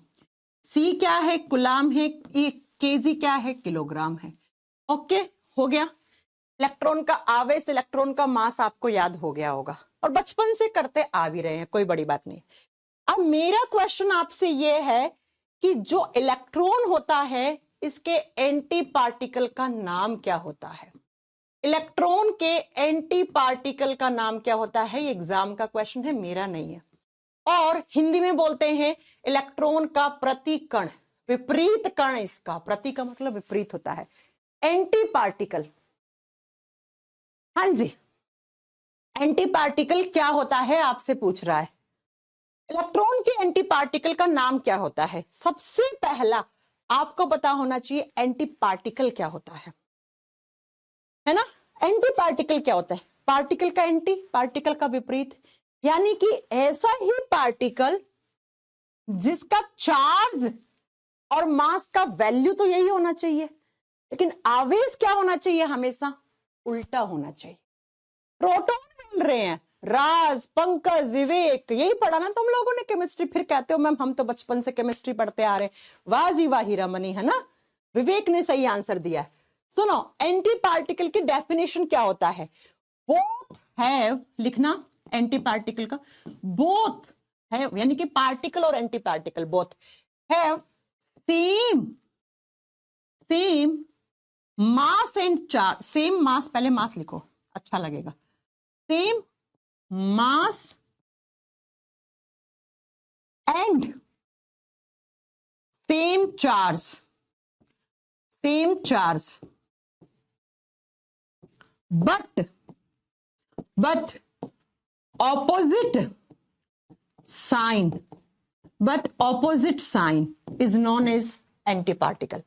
सी क्या है, कुलाम है, केजी क्या है, किलोग्राम है। ओके, हो गया। इलेक्ट्रॉन का आवेश, इलेक्ट्रॉन का मास आपको याद हो गया होगा और बचपन से करते आ भी रहे हैं, कोई बड़ी बात नहीं। अब मेरा क्वेश्चन आपसे यह है कि जो इलेक्ट्रॉन होता है इसके एंटी पार्टिकल का नाम क्या होता है? इलेक्ट्रॉन के एंटी पार्टिकल का नाम क्या होता है? ये एग्जाम का क्वेश्चन है, मेरा नहीं है। और हिंदी में बोलते हैं इलेक्ट्रॉन का प्रतिकण, विपरीत कण। इसका प्रति का मतलब विपरीत होता है, एंटी पार्टिकल। हाँ जी, एंटी पार्टिकल क्या होता है आपसे पूछ रहा है। इलेक्ट्रॉन के एंटी पार्टिकल का नाम क्या होता है? सबसे पहला आपको पता होना चाहिए एंटी पार्टिकल क्या होता है ना? एंटी पार्टिकल क्या होता है? पार्टिकल का एंटी, पार्टिकल का विपरीत, यानी कि ऐसा ही पार्टिकल जिसका चार्ज और मास का वैल्यू तो यही होना चाहिए, लेकिन आवेश क्या होना चाहिए? हमेशा उल्टा होना चाहिए। प्रोटॉन बोल रहे हैं राज, पंकज, विवेक, यही पढ़ा ना तुम लोगों ने केमिस्ट्री। फिर कहते हो मैम हम तो बचपन से केमिस्ट्री पढ़ते आ रहे। वाह जी वाह हीरामणि, है ना? विवेक ने सही आंसर दिया। सुनो, एंटी पार्टिकल की डेफिनेशन क्या होता है? बोथ हैव, लिखना एंटी पार्टिकल का, बोथ हैव यानी कि पार्टिकल और anti particle both have same mass and charge. Same mass, पहले मास लिखो अच्छा लगेगा। Same mass and same charge, but opposite sign is known as antiparticle।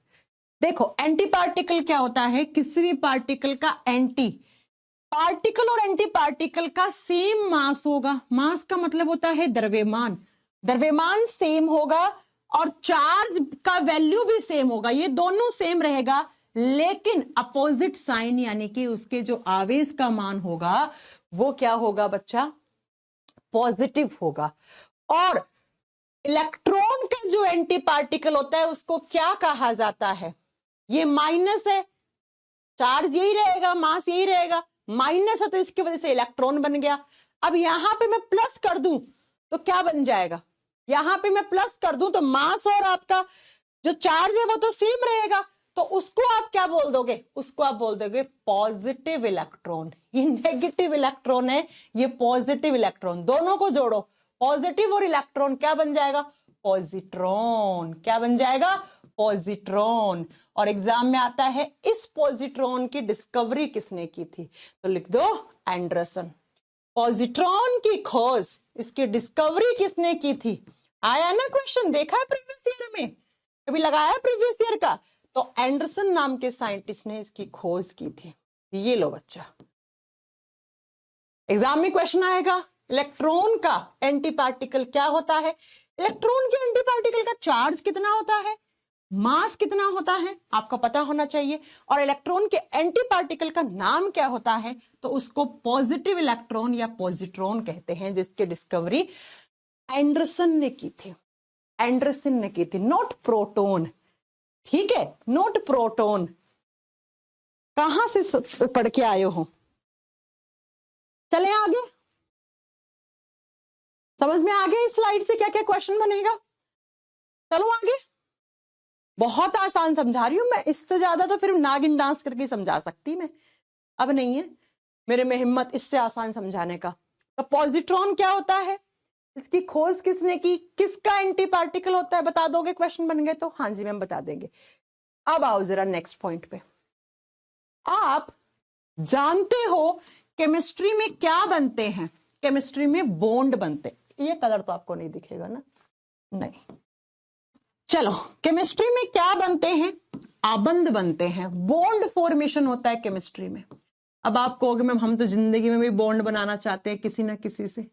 देखो एंटी पार्टिकल क्या होता है? किसी भी पार्टिकल का एंटी पार्टिकल और एंटी पार्टिकल का सेम मास होगा। मास का मतलब होता है द्रव्यमान, द्रव्यमान सेम होगा और चार्ज का वैल्यू भी सेम होगा, ये दोनों सेम रहेगा, लेकिन अपोजिट साइन यानी कि उसके जो आवेश का मान होगा वो क्या होगा बच्चा? पॉजिटिव होगा। और इलेक्ट्रॉन का जो एंटी पार्टिकल होता है उसको क्या कहा जाता है? ये माइनस है, चार्ज यही रहेगा, मास यही रहेगा, माइनस है तो इसकी वजह से इलेक्ट्रॉन बन गया। अब यहां पे मैं प्लस कर दूं तो क्या बन जाएगा? यहां पे मैं प्लस कर दूं तो मास और आपका जो चार्ज है वो तो सेम रहेगा, तो उसको आप क्या बोल दोगे? उसको आप बोल दोगे पॉजिटिव इलेक्ट्रॉन। ये नेगेटिव इलेक्ट्रॉन है, ये पॉजिटिव इलेक्ट्रॉन, दोनों को जोड़ो, पॉजिटिव और इलेक्ट्रॉन क्या बन जाएगा? पॉजिट्रॉन। क्या बन जाएगा? पॉजिट्रॉन। और एग्जाम में आता है इस पॉजिट्रॉन की डिस्कवरी किसने की थी? तो लिख दो एंडरसन। पॉजिट्रॉन की खोज, इसकी डिस्कवरी किसने की थी? आया ना क्वेश्चन, देखा है प्रीवियस ईयर में, कभी लगाया है प्रीवियस ईयर का? तो एंडरसन नाम के साइंटिस्ट ने इसकी खोज की थी। ये लो बच्चा, एग्जाम में क्वेश्चन आएगा इलेक्ट्रॉन का एंटी पार्टिकल क्या होता है? इलेक्ट्रॉन के एंटी पार्टिकल का चार्ज कितना होता है, मास कितना होता है, आपको पता होना चाहिए। और इलेक्ट्रॉन के एंटी पार्टिकल का नाम क्या होता है? तो उसको पॉजिटिव इलेक्ट्रॉन या पॉजिट्रॉन कहते हैं, जिसकी डिस्कवरी एंडरसन ने की थी। एंडरसन ने की थी, नॉट प्रोटॉन, ठीक है, नॉट प्रोटॉन। कहां से पढ़ के आए हो? चले आगे, समझ में आ गया इस स्लाइड से क्या क्या क्वेश्चन बनेगा? चलो आगे, बहुत आसान समझा रही हूं मैं, इससे ज्यादा तो फिर नागिन डांस करके समझा सकती मैं, अब नहीं है मेरे में हिम्मत इससे आसान समझाने का। तो पॉजिट्रॉन क्या होता है, इसकी खोज किसने की, किसका एंटी पार्टिकल होता है, बता दोगे? क्वेश्चन बन गए तो हाँ जी मैम बता देंगे। अब आओ जरा नेक्स्ट पॉइंट पे। आप जानते हो केमिस्ट्री में क्या बनते हैं? केमिस्ट्री में बॉन्ड बनते हैं। ये कलर तो आपको नहीं दिखेगा ना, नहीं। चलो, केमिस्ट्री में क्या बनते हैं? आबंध बनते हैं, बॉन्ड फॉर्मेशन होता है केमिस्ट्री में। अब आप कहोगे मैम हम तो जिंदगी में भी बॉन्ड बनाना चाहते हैं किसी ना किसी से,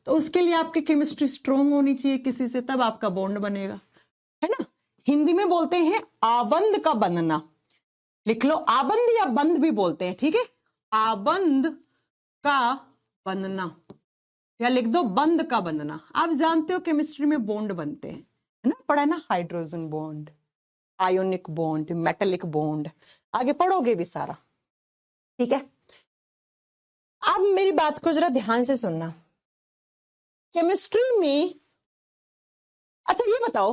तो उसके लिए आपकी केमिस्ट्री स्ट्रोंग होनी चाहिए किसी से, तब आपका बॉन्ड बनेगा, है ना? हिंदी में बोलते हैं आबंध का बनना, लिख लो, आबंध या बंध भी बोलते हैं, ठीक है, आबंध का बनना, या लिख दो बंध का बनना। आप जानते हो केमिस्ट्री में बॉन्ड बनते हैं, है ना, पढ़ा है ना, hydrogen bond, ionic bond, metallic bond, आगे पढ़ोगे भी सारा, ठीक है, अब मेरी बात को जरा ध्यान से सुनना। केमिस्ट्री में, अच्छा ये बताओ,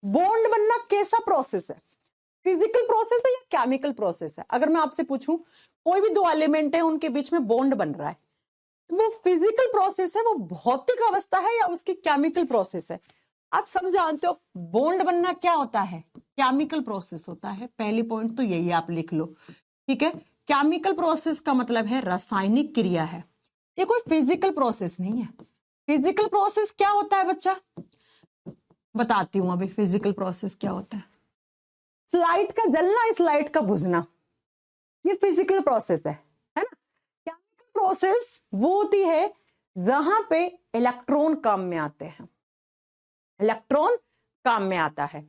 बॉन्ड बनना कैसा प्रोसेस है? फिजिकल प्रोसेस है या केमिकल प्रोसेस है? अगर मैं आपसे पूछूं कोई भी दो एलिमेंट है उनके बीच में बॉन्ड बन रहा है, तो वो फिजिकल प्रोसेस है, वो भौतिक अवस्था है, या उसकी केमिकल प्रोसेस है? आप सब जानते हो बॉन्ड बनना क्या होता है, केमिकल प्रोसेस होता है। पहली पॉइंट तो यही आप लिख लो, ठीक है। केमिकल प्रोसेस का मतलब है रासायनिक क्रिया है, ये कोई फिजिकल प्रोसेस नहीं है। फिजिकल प्रोसेस क्या होता है बच्चा? बताती हूं अभी फिजिकल प्रोसेस क्या होता है। स्लाइड का जलना, स्लाइड का बुझना, ये फिजिकल प्रोसेस है ना। केमिकल प्रोसेस वो होती है जहां पे इलेक्ट्रॉन काम में आते हैं, इलेक्ट्रॉन काम में आता है।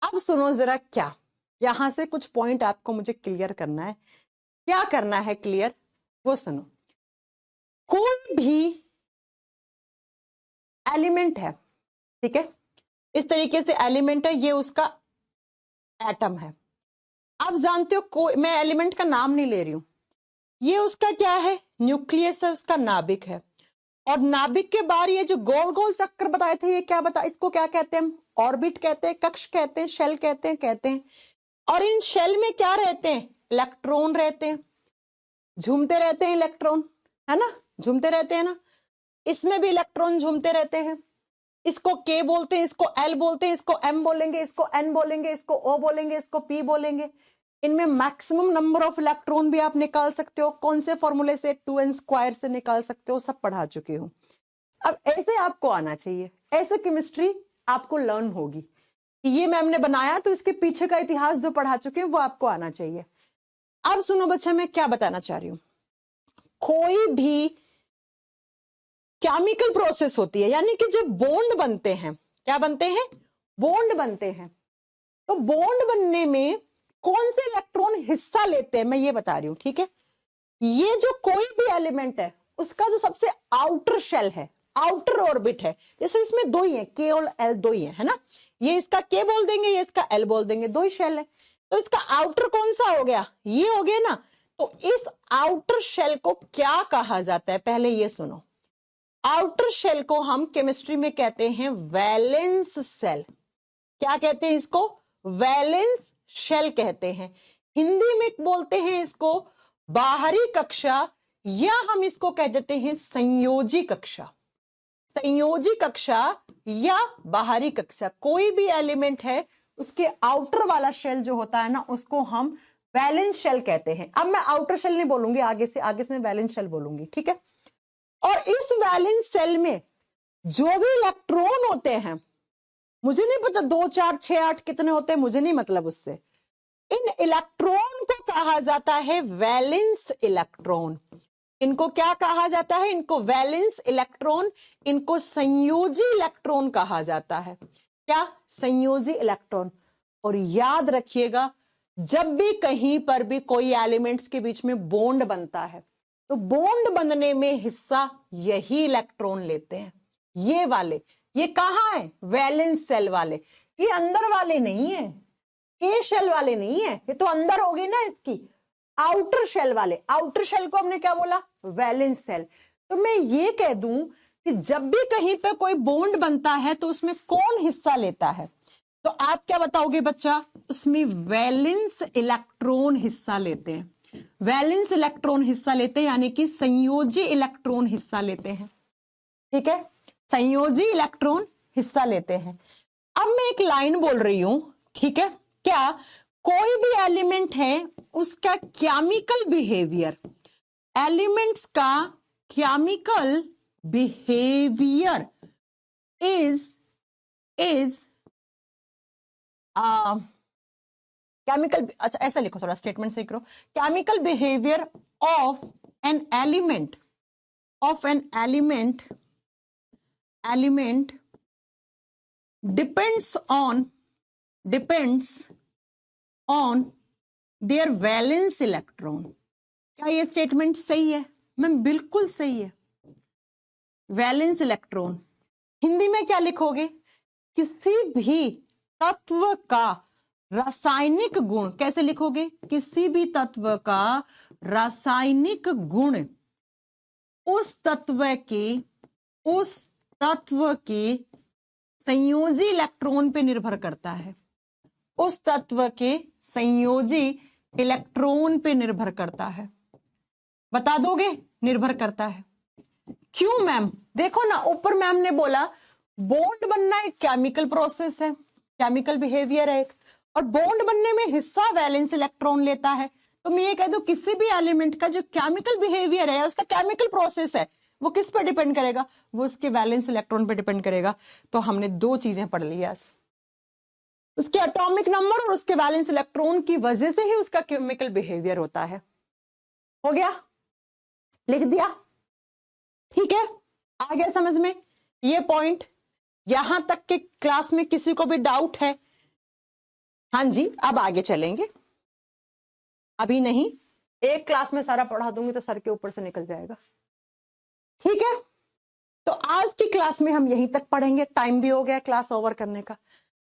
अब सुनो जरा, क्या यहां से कुछ पॉइंट आपको मुझे क्लियर करना है। क्या करना है क्लियर, वो सुनो। कोई भी एलिमेंट है, ठीक है, इस तरीके से एलिमेंट है, ये उसका एटम है। आप जानते हो, कोई, मैं एलिमेंट का नाम नहीं ले रही हूं, ये उसका क्या है, न्यूक्लियस है, उसका नाभिक है। और नाभिक के बाहर ये जो गोल गोल चक्कर बताए थे, ये क्या बता, इसको क्या कहते हैं हम? ऑर्बिट कहते हैं, कक्ष कहते हैं, शेल कहते हैं। और इन शेल में क्या रहते हैं? इलेक्ट्रॉन रहते हैं, झूमते रहते हैं इलेक्ट्रॉन, है ना, झूमते रहते हैं ना। इसमें भी इलेक्ट्रॉन झूमते रहते हैं। इसको के बोलते हैं, इसको एल बोलते हैं, इसको एम बोलेंगे, इसको एन बोलेंगे, इसको ओ बोलेंगे, इसको पी बोलेंगे। इनमें मैक्सिमम नंबर ऑफ इलेक्ट्रॉन भी आप निकाल सकते हो। कौन से फॉर्मूले से? 2n² से निकाल सकते हो, सब पढ़ा चुकी हूं। अब ऐसे आपको आना चाहिए, ऐसे केमिस्ट्री आपको लर्न होगी कि ये मैम ने बनाया, तो इसके पीछे का इतिहास जो पढ़ा चुके हैं वो आपको आना चाहिए। अब सुनो बच्चा, मैं क्या बताना चाह रही हूं। कोई भी केमिकल प्रोसेस होती है, यानी कि जब बॉन्ड बनते हैं, क्या बनते हैं? बॉन्ड बनते हैं। तो बॉन्ड बनने में कौन से इलेक्ट्रॉन हिस्सा लेते हैं, मैं ये बता रही हूं, ठीक है। ये जो कोई भी एलिमेंट है, उसका जो सबसे आउटर शेल है, आउटर ऑर्बिट है, जैसे इसमें दो ही है, के और एल दो ही है ना। ये इसका के बोल देंगे, ये इसका एल बोल देंगे, दो ही शेल है। तो इसका आउटर कौन सा हो गया? ये हो गया ना। तो इस आउटर शेल को क्या कहा जाता है, पहले ये सुनो। आउटर शेल को हम केमिस्ट्री में कहते हैं वैलेंस सेल। क्या कहते हैं इसको? वैलेंस शेल कहते हैं। हिंदी में बोलते हैं इसको बाहरी कक्षा, या हम इसको कह देते हैं संयोजी कक्षा। संयोजी कक्षा या बाहरी कक्षा, कोई भी एलिमेंट है उसके आउटर वाला शेल जो होता है ना, उसको हम वैलेंस शेल कहते हैं। अब मैं आउटर शेल नहीं बोलूंगी, आगे से मैं वैलेंस शेल बोलूंगी, ठीक है। और इस वैलेंस सेल में जो भी इलेक्ट्रॉन होते हैं, मुझे नहीं पता 2 4 6 8 कितने होते हैं, मुझे नहीं मतलब उससे। इन इलेक्ट्रॉन को कहा जाता है वैलेंस इलेक्ट्रॉन। इनको क्या कहा जाता है? इनको वैलेंस इलेक्ट्रॉन, इनको संयोजी इलेक्ट्रॉन कहा जाता है। क्या? संयोजी इलेक्ट्रॉन। और याद रखिएगा, जब भी कहीं पर भी कोई एलिमेंट्स के बीच में बॉन्ड बनता है, तो बॉन्ड बनने में हिस्सा यही इलेक्ट्रॉन लेते हैं, ये वाले। ये कहाँ है? वैलेंस सेल वाले। ये अंदर वाले नहीं है, के शेल वाले नहीं है, ये तो अंदर होगी ना इसकी, आउटर शेल वाले। आउटर शेल को हमने क्या बोला? Valence shell. तो मैं ये कह दूं कि जब भी कहीं पे कोई बॉन्ड बनता है तो उसमें कौन हिस्सा लेता है? तो आप क्या बताओगे बच्चा? उसमें वैलेंस इलेक्ट्रॉन हिस्सा लेते हैं। वैलेंस इलेक्ट्रॉन हिस्सा लेते हैं, यानी कि संयोजी इलेक्ट्रॉन हिस्सा लेते हैं, ठीक है। संयोजी इलेक्ट्रॉन हिस्सा लेते हैं। अब मैं एक लाइन बोल रही हूं, ठीक है। क्या? कोई भी एलिमेंट है, उसका केमिकल बिहेवियर, एलिमेंट्स का केमिकल बिहेवियर इज केमिकल, अच्छा ऐसा लिखो, थोड़ा स्टेटमेंट से करो। Chemical behaviour of an element depends on their valence electron. क्या ये स्टेटमेंट सही है? मैम बिल्कुल सही है। वैलेंस इलेक्ट्रॉन हिंदी में क्या लिखोगे? किसी भी तत्व का रासायनिक गुण, कैसे लिखोगे? किसी भी तत्व का रासायनिक गुण उस तत्व के संयोजी इलेक्ट्रॉन पे निर्भर करता है, उस तत्व के संयोजी इलेक्ट्रॉन पे निर्भर करता है। बता दोगे? निर्भर करता है। क्यों मैम? देखो ना, ऊपर मैम ने बोला बॉन्ड बनना एक केमिकल प्रोसेस है, केमिकल बिहेवियर है एक, और बॉन्ड बनने में हिस्सा वैलेंस इलेक्ट्रॉन लेता है। तो मैं ये कह दूं किसी भी एलिमेंट का जो केमिकल बिहेवियर है, उसका केमिकल प्रोसेस है, वो किस पर डिपेंड करेगा? वो उसके वैलेंस इलेक्ट्रॉन पे डिपेंड करेगा। तो हमने दो चीजें पढ़ ली आज, उसके एटॉमिक नंबर और उसके वैलेंस इलेक्ट्रॉन की वजह से ही उसका केमिकल बिहेवियर होता है। हो गया? लिख दिया? ठीक है, आ गया समझ में ये पॉइंट? यहां तक के क्लास में किसी को भी डाउट है? हाँ जी, अब आगे चलेंगे, अभी नहीं, एक क्लास में सारा पढ़ा दूंगी तो सर के ऊपर से निकल जाएगा। ठीक है, तो आज की क्लास में हम यहीं तक पढ़ेंगे, टाइम भी हो गया क्लास ओवर करने का।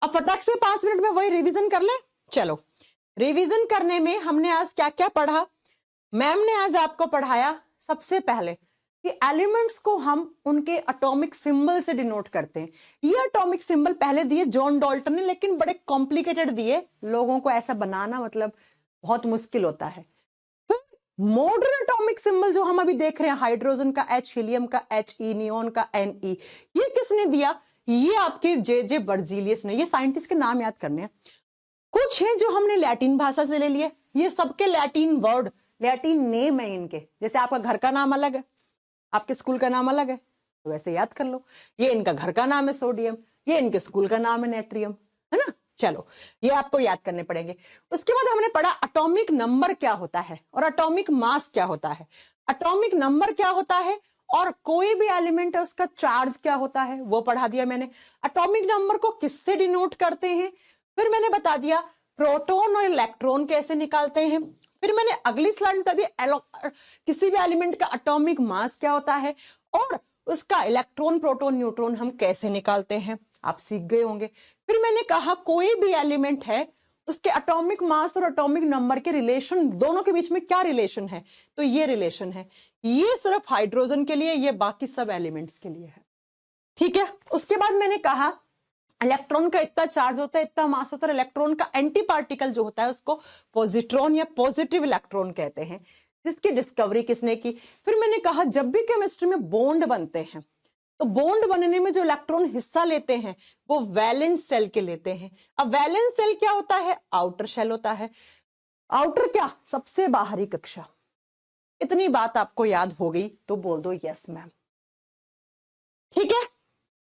अब फटाक से 5 मिनट में वही रिवीजन कर ले। चलो, रिवीजन करने में हमने आज क्या क्या पढ़ा? मैम ने आज आपको पढ़ाया सबसे पहले कि एलिमेंट्स को हम उनके एटॉमिक सिंबल से डिनोट करते हैं। ये एटॉमिक सिंबल पहले दिए जॉन डाल्टन ने, लेकिन बड़े कॉम्प्लिकेटेड दिए, लोगों को ऐसा बनाना मतलब बहुत मुश्किल होता है। फिर मॉडर्न एटॉमिक सिंबल जो हम अभी देख रहे हैं, हाइड्रोजन का H, हीलियम का H, नियोन का Ne, ये किसने दिया? ये आपके जे बर्जीलियस ने। ये साइंटिस्ट के नाम याद करने हैं। कुछ है जो हमने लैटिन भाषा से ले लिए, ये सबके लैटिन वर्ड, लैटिन नेम है इनके। जैसे आपका घर का नाम अलग है, आपके स्कूल का नाम अलग है, तो वैसे याद कर लो। ये इनका घर का नाम है सोडियम, ये इनके स्कूल का नाम है नेट्रियम, है ना? चलो, ये आपको याद करने पड़ेंगे। उसके बाद हमने पढ़ा एटॉमिक नंबर क्या होता है और एटॉमिक मास क्या होता है। एटॉमिक नंबर क्या होता है और कोई भी एलिमेंट है उसका चार्ज क्या होता है, वो पढ़ा दिया मैंने। एटॉमिक नंबर को किससे डिनोट करते हैं, फिर मैंने बता दिया प्रोटॉन और इलेक्ट्रॉन कैसे निकालते हैं। फिर मैंने अगली स्लाइड में बता दिया किसी भी एलिमेंट का एटॉमिक मास क्या होता है और उसका इलेक्ट्रॉन, प्रोटॉन, न्यूट्रॉन हम कैसे निकालते हैं, आप सीख गए होंगे। फिर मैंने कहा कोई भी एलिमेंट है उसके एटॉमिक मास और एटॉमिक नंबर के रिलेशन, दोनों के बीच में क्या रिलेशन है, तो ये रिलेशन है। ये सिर्फ हाइड्रोजन के लिए, ये बाकी सब एलिमेंट्स के लिए है। ठीक है, उसके बाद मैंने कहा इलेक्ट्रॉन का इतना चार्ज होता है, इतना मास होता है। इलेक्ट्रॉन का एंटी पार्टिकल जो होता है उसको पॉजिट्रॉन या पॉजिटिव इलेक्ट्रॉन कहते हैं, जिसकी डिस्कवरी किसने की। फिर मैंने कहा जब भी केमिस्ट्री में बॉन्ड बनते हैं तो बॉन्ड बनने में जो इलेक्ट्रॉन हिस्सा लेते हैं वो वैलेंस सेल के लेते हैं। अब वैलेंस सेल क्या होता है? आउटर शेल होता है। आउटर क्या? सबसे बाहरी कक्षा। इतनी बात आपको याद हो गई तो बोल दो यस मैम। ठीक है,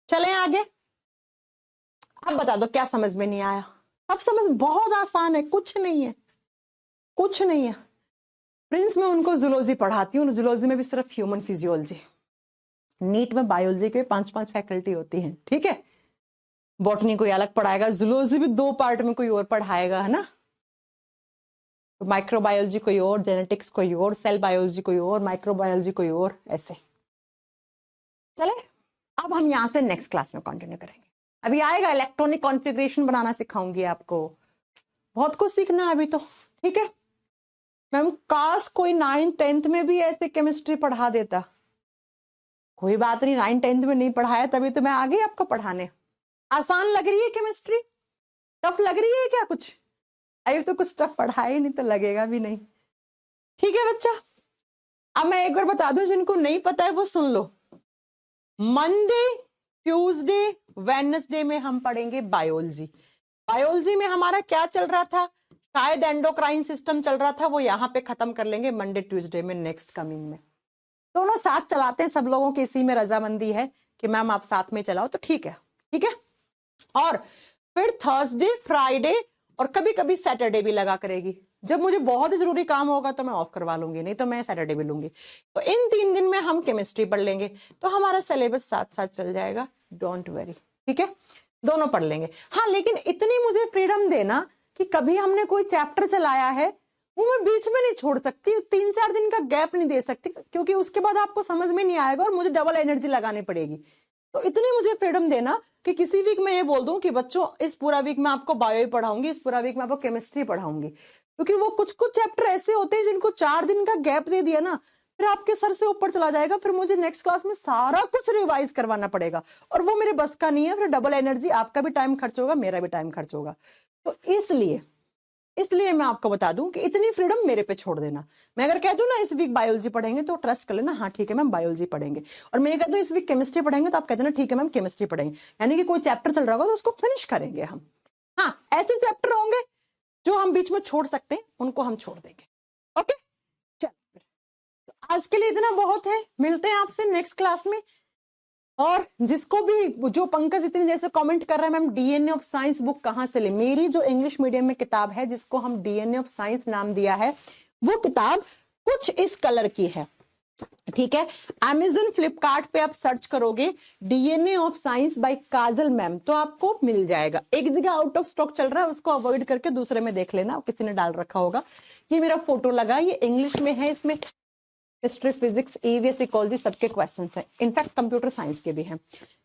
चलें आगे। अब बता दो क्या समझ में नहीं आया? अब समझ बहुत आसान है, कुछ नहीं है, कुछ नहीं है। प्रिंस में उनको जूलॉजी पढ़ाती हूँ, जूलॉजी में भी सिर्फ ह्यूमन फिजियोलॉजी, नीट में बायोलॉजी के 5-5 फैकल्टी होती है। ठीक है, बॉटनी कोई अलग पढ़ाएगा, जूलॉजी भी 2 पार्ट में कोई और पढ़ाएगा, है ना? तो माइक्रोबायोलॉजी कोई और, जेनेटिक्स कोई और, सेल बायोलॉजी कोई और, माइक्रोबायोलॉजी कोई और, ऐसे। चले, अब हम यहां से नेक्स्ट क्लास में कंटिन्यू करेंगे। अभी आएगा इलेक्ट्रॉनिक कॉन्फ़िगरेशन बनाना सिखाऊंगी आपको, बहुत कुछ सीखना है अभी तो। ठीक है मैम, काश कोई 9th 10th में भी ऐसे केमिस्ट्री पढ़ा देता। कोई बात नहीं, 9th 10th में नहीं पढ़ाया तभी तो मैं आ गई आपको पढ़ाने। आसान लग रही है केमिस्ट्री? टफ लग रही है क्या कुछ? अभी तो कुछ टफ पढ़ा ही नहीं तो लगेगा भी नहीं। ठीक है बच्चा, अब मैं एक बार बता दूं, जिनको नहीं पता है वो सुन लो। मंडे, ट्यूसडे, वेडनेसडे में हम पढ़ेंगे बायोलॉजी। बायोलॉजी में हमारा क्या चल रहा था? शायद एंडोक्राइन सिस्टम चल रहा था, वो यहाँ पे खत्म कर लेंगे मंडे ट्यूसडे में, नेक्स्ट कमिंग में। दोनों साथ चलाते हैं, सब लोगों की इसी में रजामंदी है कि मैम आप साथ में चलाओ तो ठीक है। ठीक है, और फिर थर्सडे, फ्राइडे और कभी कभी सैटरडे भी लगा करेगी। जब मुझे बहुत ही जरूरी काम होगा तो मैं ऑफ करवा लूंगी, नहीं तो मैं सैटरडे भी लूंगी। तो इन 3 दिन में हम केमिस्ट्री पढ़ लेंगे, तो हमारा सिलेबस साथ साथ चल जाएगा, डोंट वरी। ठीक है, दोनों पढ़ लेंगे। हाँ, लेकिन इतनी मुझे फ्रीडम देना कि कभी हमने कोई चैप्टर चलाया है वो मैं बीच में नहीं छोड़ सकती, 3-4 दिन का गैप नहीं दे सकती, क्योंकि उसके बाद आपको समझ में नहीं आएगा और मुझे डबल एनर्जी लगानी पड़ेगी। तो इतनी मुझे फ्रीडम देना कि किसी वीक में ये बोल दूं कि बच्चों इस पूरा वीक में आपको बायो ही पढ़ाऊंगी, इस पूरा वीक में आपको केमिस्ट्री पढ़ाऊंगी। क्योंकि वो कुछ कुछ चैप्टर ऐसे होते हैं जिनको 4 दिन का गैप दे दिया ना, फिर आपके सर से ऊपर चला जाएगा, फिर मुझे नेक्स्ट क्लास में सारा कुछ रिवाइज करवाना पड़ेगा, और वो मेरे बस का नहीं है। फिर डबल एनर्जी, आपका भी टाइम खर्च होगा, मेरा भी टाइम खर्च होगा। तो इसलिए मैं आपको बता दूं कि इतनी फ्रीडम मेरे पे छोड़ देना। मैं अगर कह दूं ना इस वीक बायोलॉजी पढ़ेंगे तो ट्रस्ट कर लेना, हाँ ठीक है मैम बायोलॉजी पढ़ेंगे, और मैं कह दूं इस वीक केमिस्ट्री पढ़ेंगे तो आप कहते ना ठीक है मैम केमिस्ट्री पढ़ेंगे, यानी कि कोई चैप्टर चल रहा होगा तो उसको फिनिश करेंगे हम। हाँ, ऐसे चैप्टर होंगे जो हम बीच में छोड़ सकते हैं, उनको हम छोड़ देंगे। ओके, चल तो आज के लिए इतना बहुत है, मिलते हैं आपसे नेक्स्ट क्लास में। और जिसको भी, जो पंकज इतनी देर से कमेंट कर रहा है ma'am DNA of science book कहां से ले, मेरी जो इंग्लिश मीडियम में किताब है जिसको हम डीएनए ऑफ साइंस नाम दिया है, वो किताब कुछ इस कलर की है, ठीक है। अमेज़न फ्लिपकार्ट पे आप सर्च करोगे DNA of science by Kajal ma'am तो आपको मिल जाएगा। एक जगह आउट ऑफ स्टॉक चल रहा है, उसको अवॉइड करके दूसरे में देख लेना, किसी ने डाल रखा होगा। ये मेरा फोटो लगा, ये इंग्लिश में है, इसमें हिस्ट्री, फिजिक्स, ईवीएस, इकोलॉजी सबके क्वेश्चंस हैं, इनफैक्ट कंप्यूटर साइंस के भी हैं,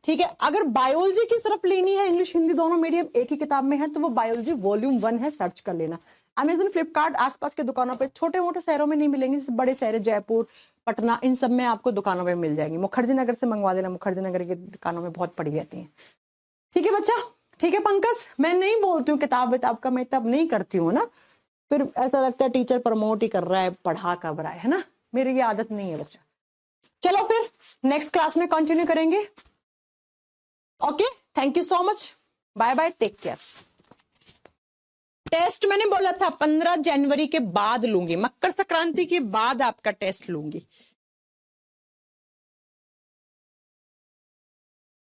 ठीक है। अगर बायोलॉजी की सिर्फ लेनी है, इंग्लिश हिंदी दोनों मीडियम एक ही किताब में है, तो वो बायोलॉजी वॉल्यूम 1 है, सर्च कर लेना। अमेज़न फ्लिपकार्ट आसपास के दुकानों पे, छोटे मोटे शहरों में नहीं मिलेंगे, जैसे बड़े शहर जयपुर, पटना, इन सब में आपको दुकानों में मिल जाएंगी। मुखर्जी नगर से मंगवा देना, मुखर्जी नगर की दुकानों में बहुत पड़ी रहती है, ठीक है बच्चा। ठीक है पंकज, मैं नहीं बोलती हूँ किताब विताब का, मैं तब नहीं करती हूँ ना, फिर ऐसा लगता है टीचर प्रमोट ही कर रहा है, पढ़ा कर रहा है ना, मेरी ये आदत नहीं है बच्चा। चलो फिर नेक्स्ट क्लास में कंटिन्यू करेंगे। Okay, thank you so much, bye bye, take care. Test मैंने बोला था 15 जनवरी के बाद लूंगी, मकर संक्रांति के बाद आपका टेस्ट लूंगी।